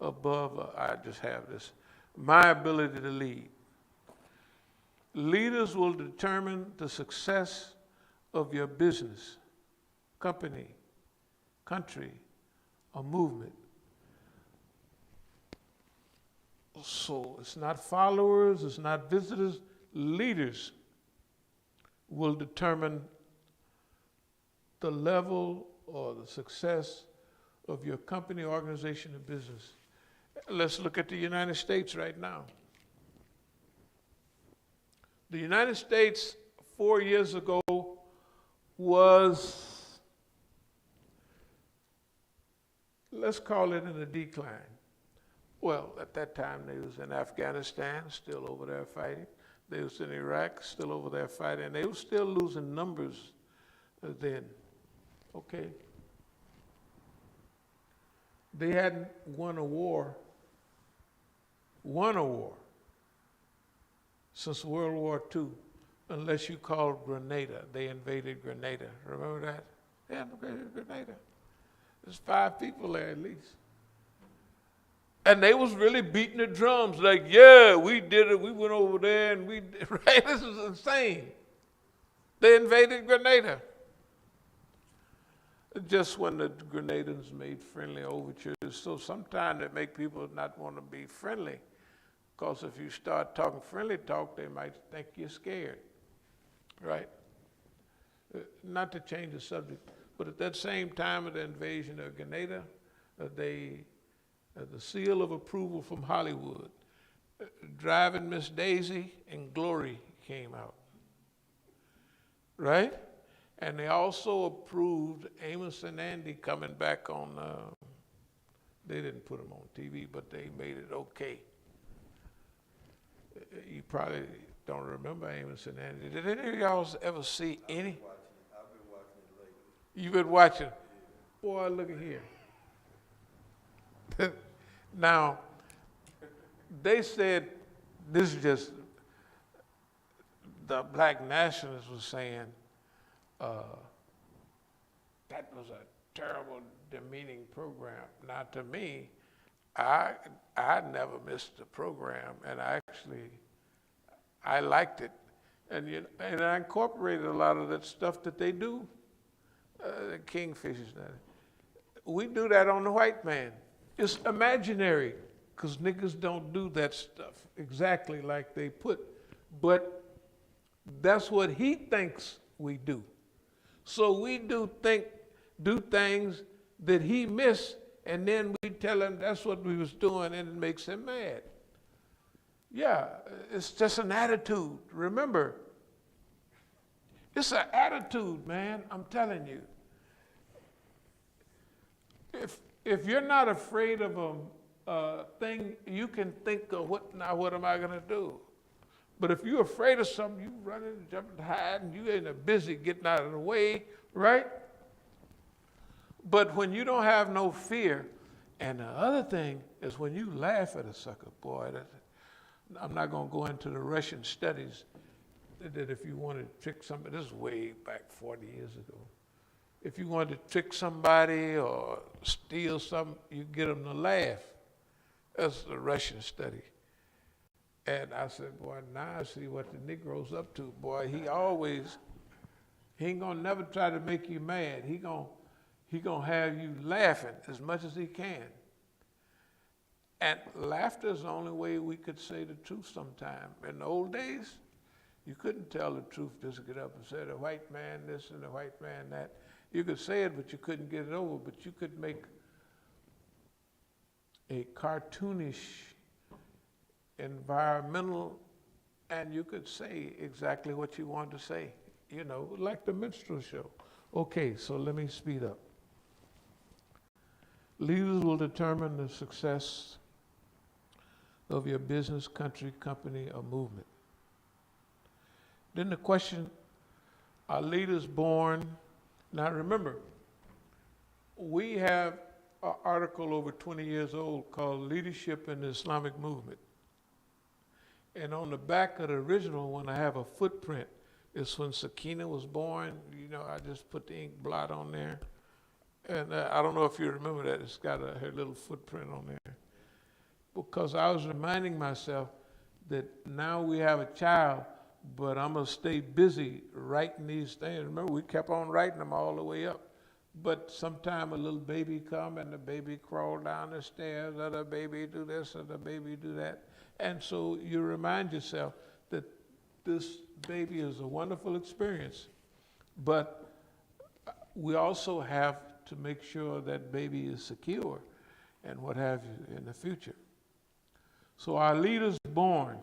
above, I just have this, my ability to lead. Leaders will determine the success of your business, company, country, or movement. So it's not followers, it's not visitors. Leaders will determine the level or the success of your company, organization, and business. Let's look at the United States right now. The United States 4 years ago was, let's call it, in a decline. Well, at that time they was in Afghanistan, still over there fighting. They was in Iraq, still over there fighting. And they were still losing numbers then. Okay. They hadn't won a war since World War II, unless you call Grenada. They invaded Grenada. Remember that? They invaded Grenada. There's 5 people there at least. And they was really beating the drums like, yeah, we did it. We went over there and we did, right? This is insane. They invaded Grenada. Just when the Grenadans made friendly overtures. So sometimes it make people not want to be friendly. Because if you start talking friendly talk, they might think you're scared. Right? Not to change the subject, but at that same time of the invasion of Grenada, the seal of approval from Hollywood, Driving Miss Daisy and Glory came out. Right? And they also approved Amos and Andy coming back on, they didn't put them on TV, but they made it okay. You probably don't remember Amos and Andy. Did any of y'all ever see any? I've been watching it lately. You've been watching? Boy, look at here. Now, they said, this is just, the black nationalists was saying, that was a terrible, demeaning program. Now, to me, I never missed the program, and I liked it, and I incorporated a lot of that stuff that they do, the kingfishers. We do that on the white man. It's imaginary, because niggas don't do that stuff exactly like they put, but that's what he thinks we do. So we do things that he missed, and then we tell him that's what we was doing, and it makes him mad. Yeah, it's just an attitude. Remember, it's an attitude, man. I'm telling you. If you're not afraid of a thing, you can think of what am I going to do? But if you're afraid of something, you running, jumping, hiding, you ain't busy getting out of the way, right? But when you don't have no fear, and the other thing is when you laugh at a sucker, boy, I'm not going to go into the Russian studies that if you want to trick somebody, this is way back 40 years ago. If you want to trick somebody or steal something, you get them to laugh. That's the Russian study. And I said, boy, now I see what the Negro's up to. Boy, he ain't gonna never try to make you mad. He gonna have you laughing as much as he can. And laughter is the only way we could say the truth sometime. In the old days, you couldn't tell the truth, just get up and say the white man this and the white man that. You could say it, but you couldn't get it over. But you could make a cartoonish environmental, and you could say exactly what you wanted to say, like the minstrel show. Okay, so let me speed up. Leaders will determine the success of your business, country, company, or movement. Then the question, are leaders born? Now remember, we have an article over 20 years old called Leadership in the Islamic Movement. And on the back of the original one, I have a footprint. It's when Sakina was born. I just put the ink blot on there. And I don't know if you remember that. It's got her little footprint on there. Because I was reminding myself that now we have a child, but I'm going to stay busy writing these things. Remember, we kept on writing them all the way up. But sometime a little baby come and the baby crawl down the stairs, or the baby do this, or the baby do that. And so you remind yourself that this baby is a wonderful experience, but we also have to make sure that baby is secure and what have you in the future. So our leaders born,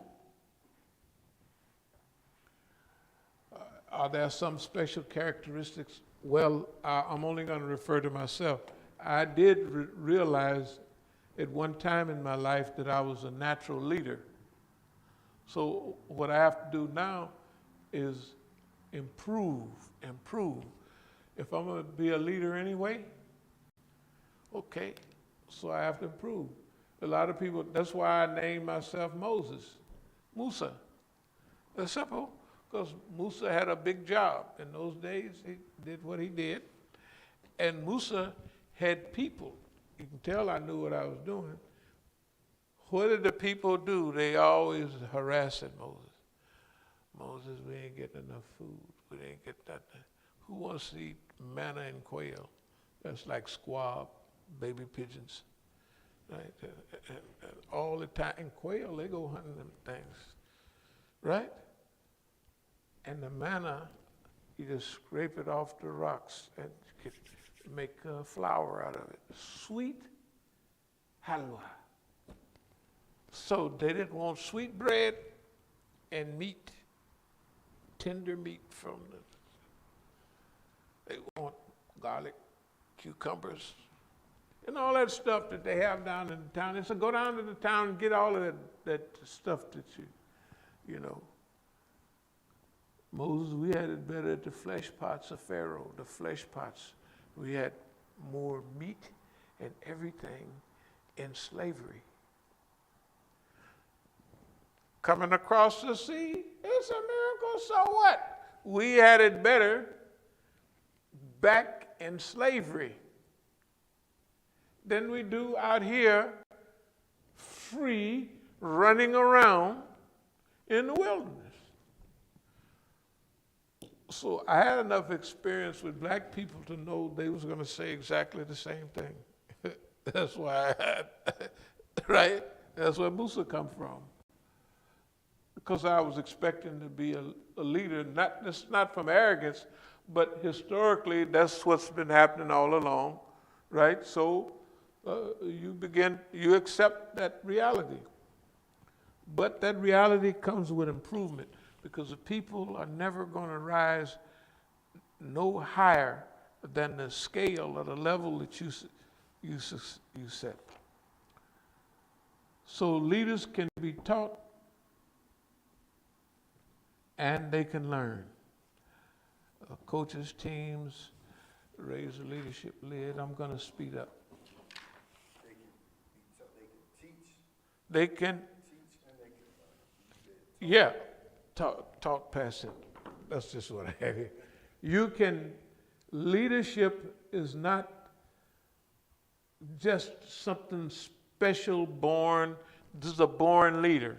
are there some special characteristics? Well, I'm only going to refer to myself. I did realize at one time in my life that I was a natural leader. So what I have to do now is improve. If I'm going to be a leader anyway, okay, so I have to improve. A lot of people, that's why I named myself Musa. It's simple, because Musa had a big job. In those days, he did what he did. And Musa had people. You can tell I knew what I was doing. What did the people do? They always harassing Moses. Moses, we ain't getting enough food. We ain't get nothing. Who wants to eat manna and quail? That's like squab, baby pigeons. Right? And all the time, and quail, they go hunting them things. Right? And the manna, you just scrape it off the rocks and you can make flour out of it. Sweet halwa. So they didn't want sweet bread and meat, tender meat from they want garlic, cucumbers, and all that stuff that they have down in the town. They said, go down to the town and get all of that stuff that you know. Moses, we had it better at the flesh pots of Pharaoh, the flesh pots. We had more meat and everything in slavery. Coming across the sea, it's a miracle, so what? We had it better back in slavery than we do out here free, running around in the wilderness. So I had enough experience with black people to know they was going to say exactly the same thing. That's why I had, right? That's where Musa come from. Because I was expecting to be a leader, not from arrogance, but historically that's what's been happening all along, right? So you accept that reality. But that reality comes with improvement, because the people are never going to rise no higher than the scale or the level that you set. So leaders can be taught and they can learn. Coaches, teams, raise the leadership lid. I'm going to speed up. They can teach and they can learn. Yeah, talk past it. That's just what I have here. Leadership is not just something special born. This is a born leader.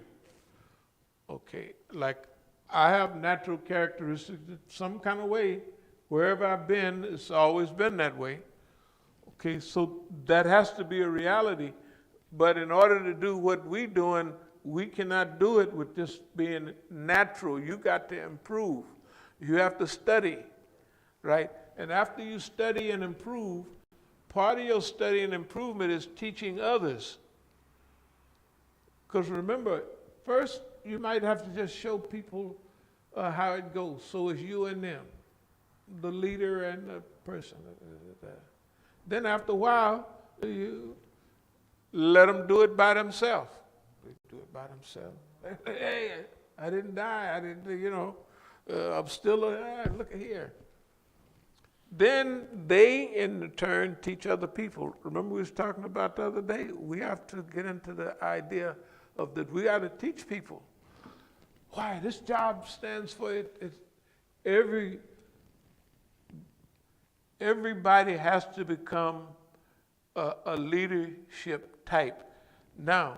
Okay, like I have natural characteristics in some kind of way. Wherever I've been, it's always been that way. Okay, so that has to be a reality. But in order to do what we're doing, we cannot do it with just being natural. You got to improve. You have to study, right? And after you study and improve, part of your study and improvement is teaching others. Because remember, first, you might have to just show people how it goes. So it's you and them, the leader and the person. Then after a while, you let them do it by themselves. They do it by themselves. Hey, I didn't die. I didn't, I'm still alive. Look at here. Then they, in turn, teach other people. Remember we was talking about the other day? We have to get into the idea of that we got to teach people. Why? This job stands for it. Everybody has to become a leadership type. Now,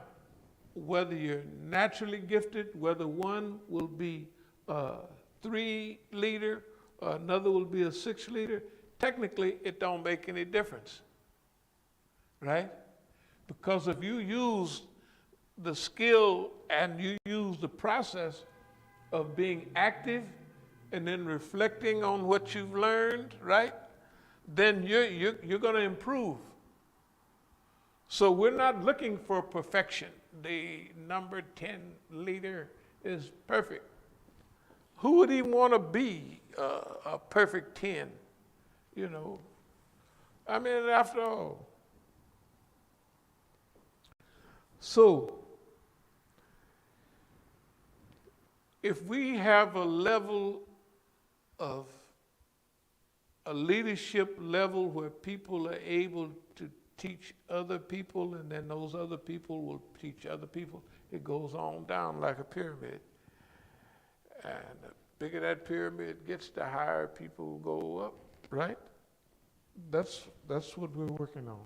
whether you're naturally gifted, whether one will be a 3 leader, another will be a 6 leader, technically it don't make any difference, right? Because if you use the skill and you use the process of being active and then reflecting on what you've learned, right? Then you're going to improve. So we're not looking for perfection. The number 10 leader is perfect. Who would even want to be a perfect 10? I mean, after all. So if we have a level of a leadership level where people are able to teach other people, and then those other people will teach other people, it goes on down like a pyramid. And the bigger that pyramid gets, the higher people go up, right? That's what we're working on.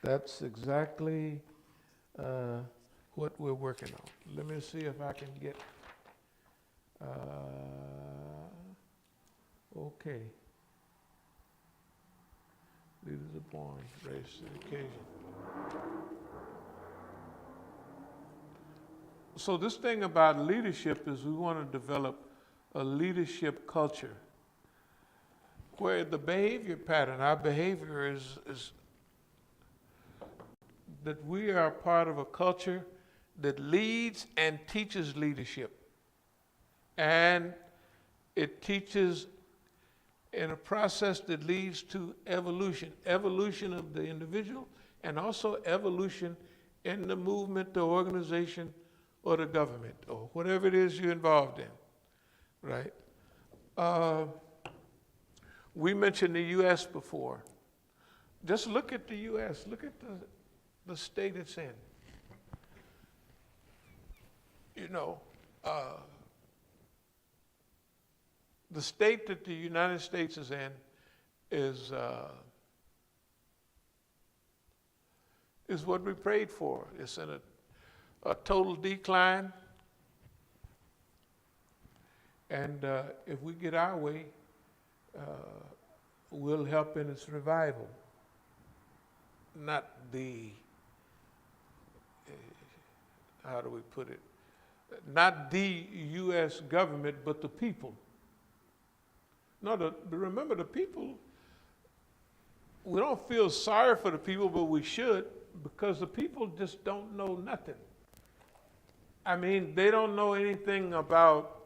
That's exactly what we're working on. Let me see if I can get, okay. Leaders are born, raised to the occasion. So this thing about leadership is we want to develop a leadership culture where the behavior pattern, our behavior is that we are part of a culture that leads and teaches leadership. And it teaches in a process that leads to evolution of the individual, and also evolution in the movement, the organization, or the government, or whatever it is you're involved in, right? We mentioned the U.S. before. Just look at the U.S., look at the state it's in. You know, the state that the United States is in is what we prayed for. It's in a total decline. And if we get our way, we'll help in its revival. Not the, how do we put it? Not the U.S. government, but the people. No, remember the people, we don't feel sorry for the people, but we should, because the people just don't know nothing. I mean, they don't know anything about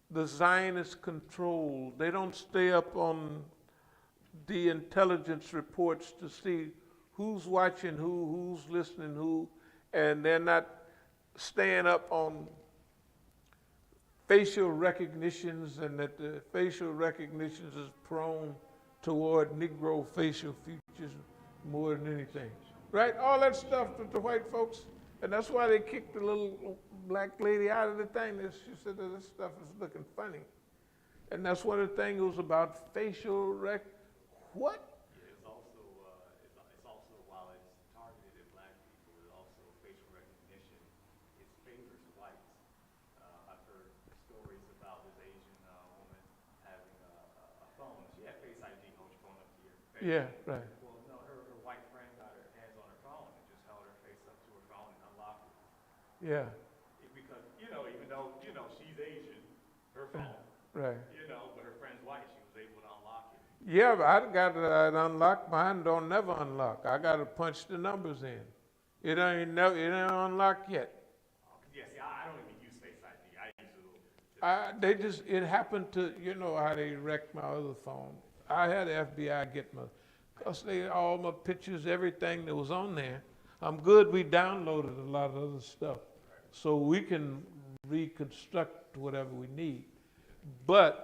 the Zionist control. They don't stay up on the intelligence reports to see who's watching who, who's listening who, and they're not staying up on facial recognitions, and that the facial recognitions is prone toward Negro facial features more than anything. Right? All that stuff with the white folks, and that's why they kicked the little black lady out of the thing. She said that this stuff is looking funny. And that's one of the things was about facial what? Yeah, it's also while it's targeted at black people, it also facial recognition. It favors whites. I've heard stories about this Asian woman having a phone. She had Face ID, hold your phone up to your face. Yeah, right. Well, no, her white friend got her hands on her phone and just held her face up to her phone and unlocked it. Yeah. Because, even though, she's Asian, her phone, Right. But her friend's white, she was able to unlock it. Yeah, but I got it unlocked. Mine don't never unlock. I got to punch the numbers in. It ain't unlocked yet. Yeah, see, I don't even use Face ID. They just, it happened to, you know how they wrecked my other phone. I had the FBI get because all my pictures, everything that was on there. I'm good we downloaded a lot of other stuff. So we can reconstruct whatever we need. But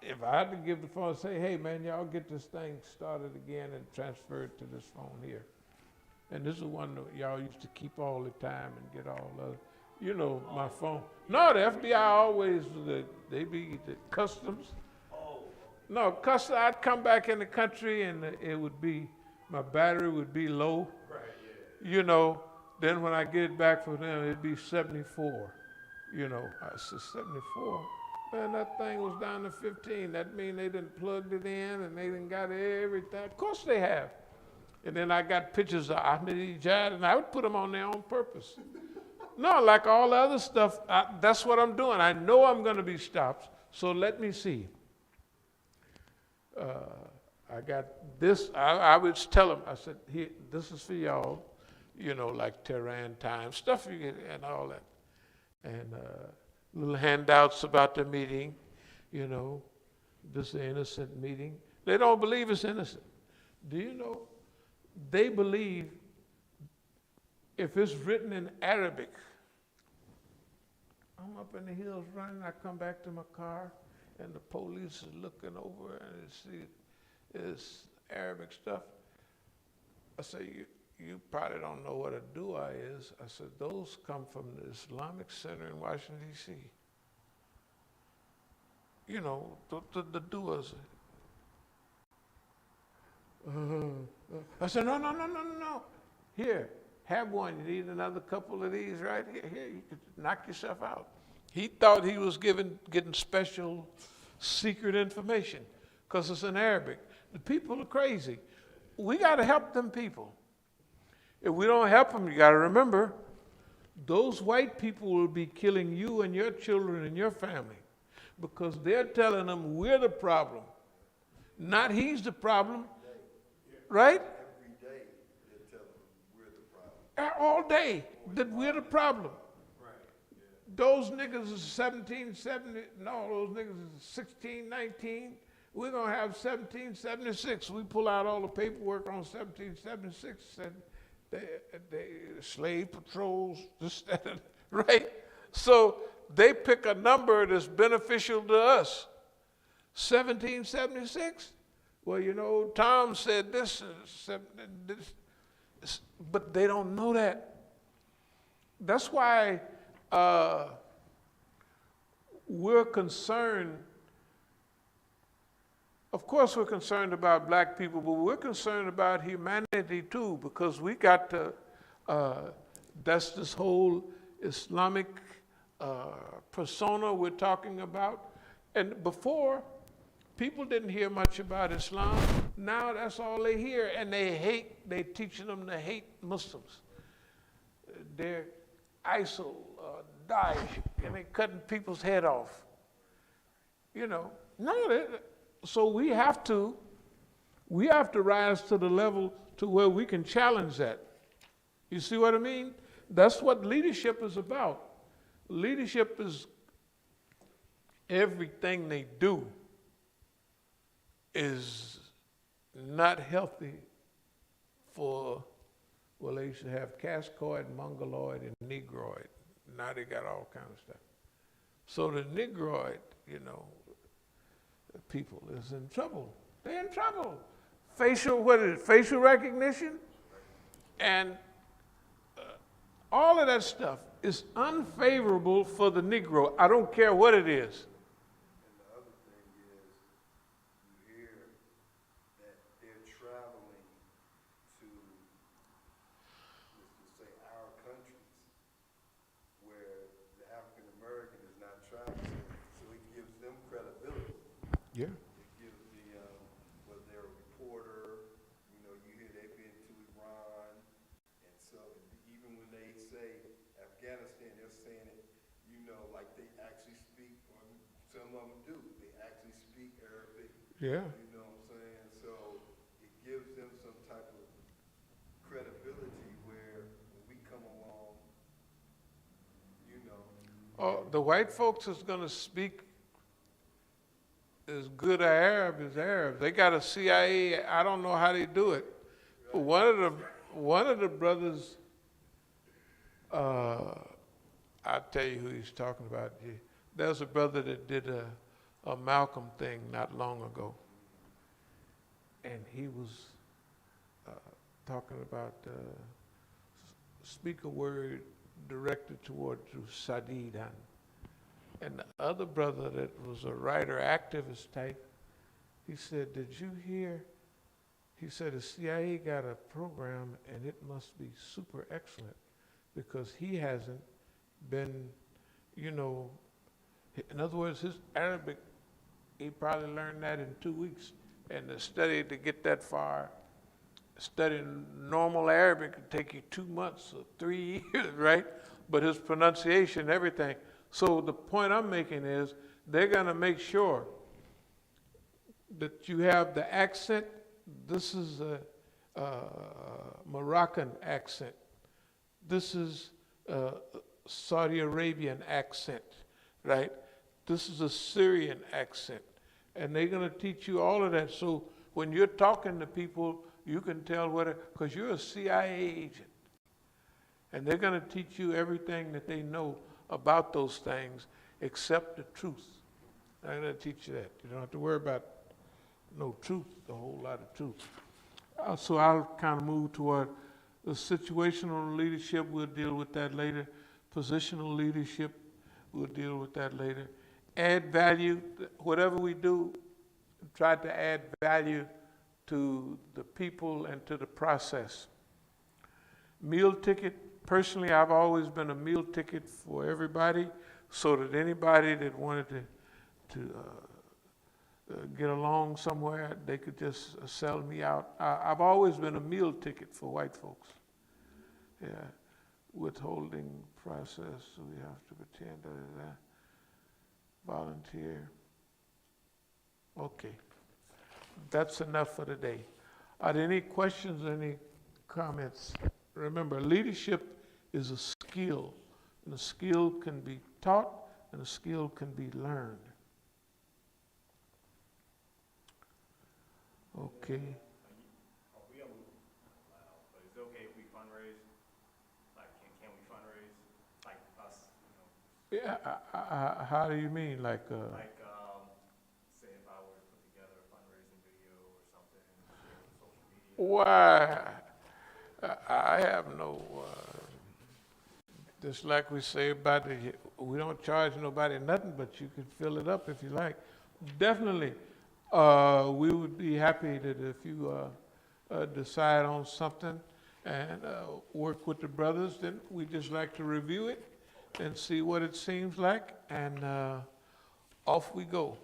if I had to give the phone and say, hey man, y'all get this thing started again and transfer it to this phone here. And this is one that y'all used to keep all the time and get all the, my phone. No, the FBI always, they be the customs. No, I'd come back in the country and it would be, my battery would be low. Right, yeah. Then when I get back from them, it'd be 74. I said, 74? Man, that thing was down to 15. That means they done plugged it in and they done got everything. Of course they have. And then I got pictures of Ahmadinejad, and I would put them on there on purpose. No, like all the other stuff, that's what I'm doing. I know I'm going to be stopped, so let me see. I got this. I would tell them, I said, here, this is for y'all, like Tehran Times, stuff you get and all that. And little handouts about the meeting, this is an innocent meeting. They don't believe it's innocent. Do you know? They believe If it's written in Arabic, I'm up in the hills running, I come back to my car, and the police is looking over and they see it's Arabic stuff. I say, you probably don't know what a dua is. I said, those come from the Islamic Center in Washington, D.C. You know, the duas. I said, no. Here, have one. You need another couple of these right here. Here, you could knock yourself out. He thought he was getting special secret information because it's in Arabic. The people are crazy. We got to help them people. If we don't help them, you got to remember, those white people will be killing you and your children and your family because they're telling them we're the problem, not he's the problem, right? Every day they tell them we're the problem. All day that we're the problem. Those niggas is 1770, no, those niggas is 1619. We're going to have 1776. We pull out all the paperwork on 1776 and they slave patrols, this, that, right? So they pick a number that's beneficial to us. 1776? Well, you know, Tom said this, but they don't know that. That's why we're concerned. Of course, we're concerned about black people, but we're concerned about humanity too, because we got to, that's this whole Islamic persona we're talking about. And before, people didn't hear much about Islam. Now that's all they hear, and they're teaching them to hate Muslims. They're ISIL, Daesh, and they're cutting people's head off. You know, so we have to rise to the level to where we can challenge that. You see what I mean? That's what leadership is about. Leadership is everything they do is not healthy for, well, they used to have cascoid, mongoloid, and negroid. Now they got all kinds of stuff. So the negroid, you know, people is in trouble. They're in trouble. Facial recognition, and all of that stuff is unfavorable for the Negro. I don't care what it is. And the other thing is, you hear that they're traveling to, let's just say, our countries, where the African American is not traveling, so it gives them credibility. Yeah. It gives the, whether they're a reporter, you know, you hear they've been to Iran, and so even when they say Afghanistan, they're saying it, you know, like they actually speak, or some of them do, they actually speak Arabic. Yeah. You know what I'm saying? So it gives them some type of credibility where when we come along, you know. Oh, the white folks is going to speak as good an Arab as Arabs. They got a CIA. I don't know how they do it. But one of the brothers, I'll tell you who he's talking about. There's a brother that did a Malcolm thing not long ago, and he was talking about speak a word directed toward Sadid. And the other brother that was a writer, activist type, he said, did you hear? He said, the CIA got a program and it must be super excellent because he hasn't been, you know, in other words, his Arabic, he probably learned that in 2 weeks. And the study to get that far, studying normal Arabic could take you 2 months or 3 years, right? But his pronunciation, everything. So the point I'm making is they're going to make sure that you have the accent. This is a Moroccan accent. This is a Saudi Arabian accent, right? This is a Syrian accent. And they're going to teach you all of that. So when you're talking to people, you can tell whether, because you're a CIA agent. And they're going to teach you everything that they know about those things except the truth. They're going to teach you that. You don't have to worry about no truth, a whole lot of truth. So I'll kind of move toward the situational leadership. We'll deal with that later. Positional leadership, we'll deal with that later. Add value. Whatever we do, try to add value to the people and to the process. Meal ticket. Personally, I've always been a meal ticket for everybody, so that anybody that wanted to get along somewhere, they could just sell me out. I've always been a meal ticket for white folks. Yeah, withholding process, so we have to pretend volunteer. Okay, that's enough for today. Are there any questions, any comments? Remember, leadership is a skill, and a skill can be taught, and a skill can be learned. Okay. But is it okay if we fundraise? Like, can we fundraise? Like us, Yeah, how do you mean? Like, say if I were to put together a fundraising video or something, share it on social media. why? I have no, just like we say about we don't charge nobody nothing, but you can fill it up if you like. Definitely, we would be happy that if you decide on something and work with the brothers, then we just like to review it and see what it seems like, and off we go.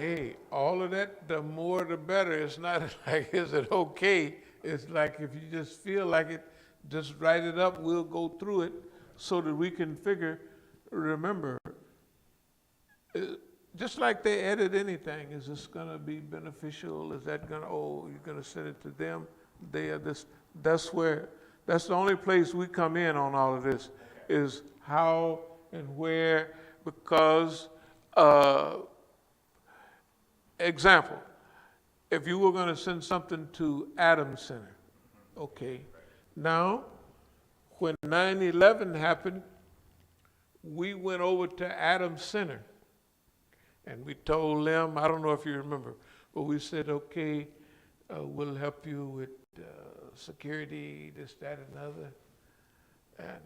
Hey, all of that, the more the better. It's not like, is it okay? It's like if you just feel like it, just write it up. We'll go through it so that we can figure, remember, just like they edit anything, is this going to be beneficial? Is that going to, you're going to send it to them? They are this, that's the only place we come in on all of this, is how and where, because, example, if you were going to send something to Adams Center, okay. Now, when 9/11 happened, we went over to Adams Center, and we told them, I don't know if you remember, but we said, okay, we'll help you with security, this, that, and other. And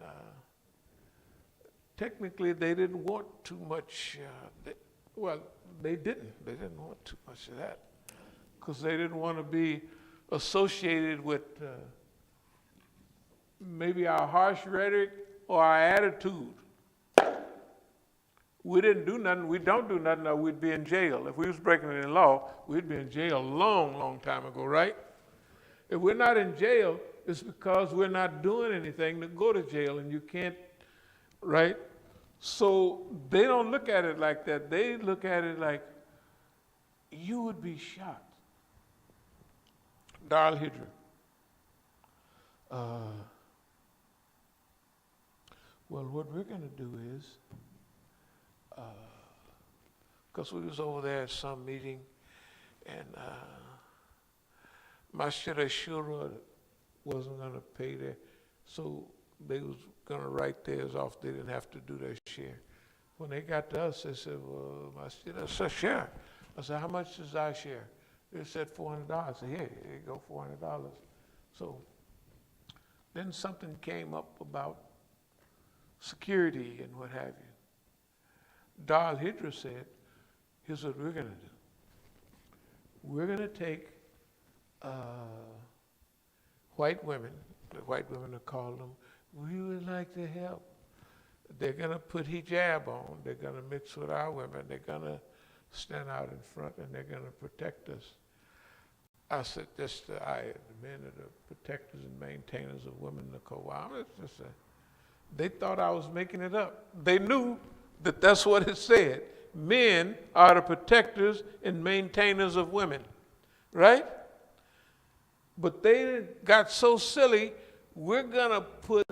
technically, they didn't want too much. They didn't want too much of that, because they didn't want to be associated with maybe our harsh rhetoric or our attitude. We didn't do nothing, we don't do nothing, or we'd be in jail. If we was breaking any law, we'd be in jail a long, long time ago, right? If we're not in jail, it's because we're not doing anything to go to jail, and you can't, right? So they don't look at it like that. They look at it like, you would be shot. Darl Hydra. Well, what we're going to do is, because we was over there at some meeting, and Mashira Shura wasn't going to pay their, so they was going to write theirs off. They didn't have to do their share. When they got to us, they said, well, Mashira said, share. I said, how much is our share? They said $400. I said, here you go, $400. So then something came up about security and what have you. Darl Hydra said, here's what we're going to do. We're going to take white women, the white women are called them, we would like to help. They're going to put hijab on. They're going to mix with our women. They're going to stand out in front, and they're going to protect us. I said, the men are the protectors and maintainers of women in the Qawam. They thought I was making it up. They knew that that's what it said. Men are the protectors and maintainers of women, right? But they got so silly, we're going to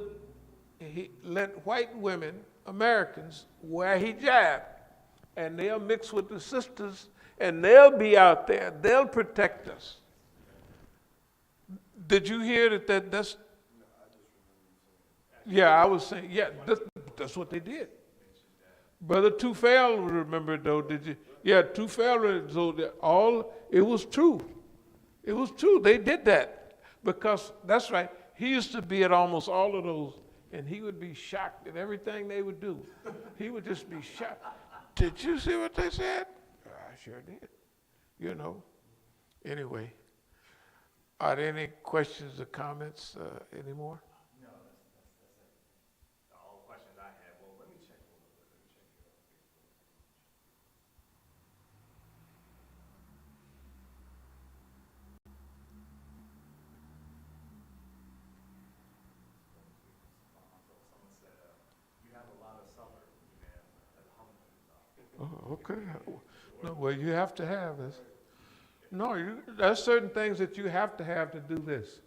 let white women Americans wear hijab, and they'll mix with the sisters, and they'll be out there. They'll protect us. Did you hear that's? Yeah, I was saying, yeah, that's what they did. Brother Tufel would remember it though, did you? Yeah, Tufel, so it was true. It was true. They did that because that's right. He used to be at almost all of those, and he would be shocked at everything they would do. He would just be shocked. Did you see what they said? I sure did. You know. Anyway, are there any questions or comments anymore? No, that's it. All the questions I had. Well, let me check a little bit. Let me check it out. Someone said, you have a lot of summer, man. Oh, okay. No, well, you have to have this. No, there's certain things that you have to do this.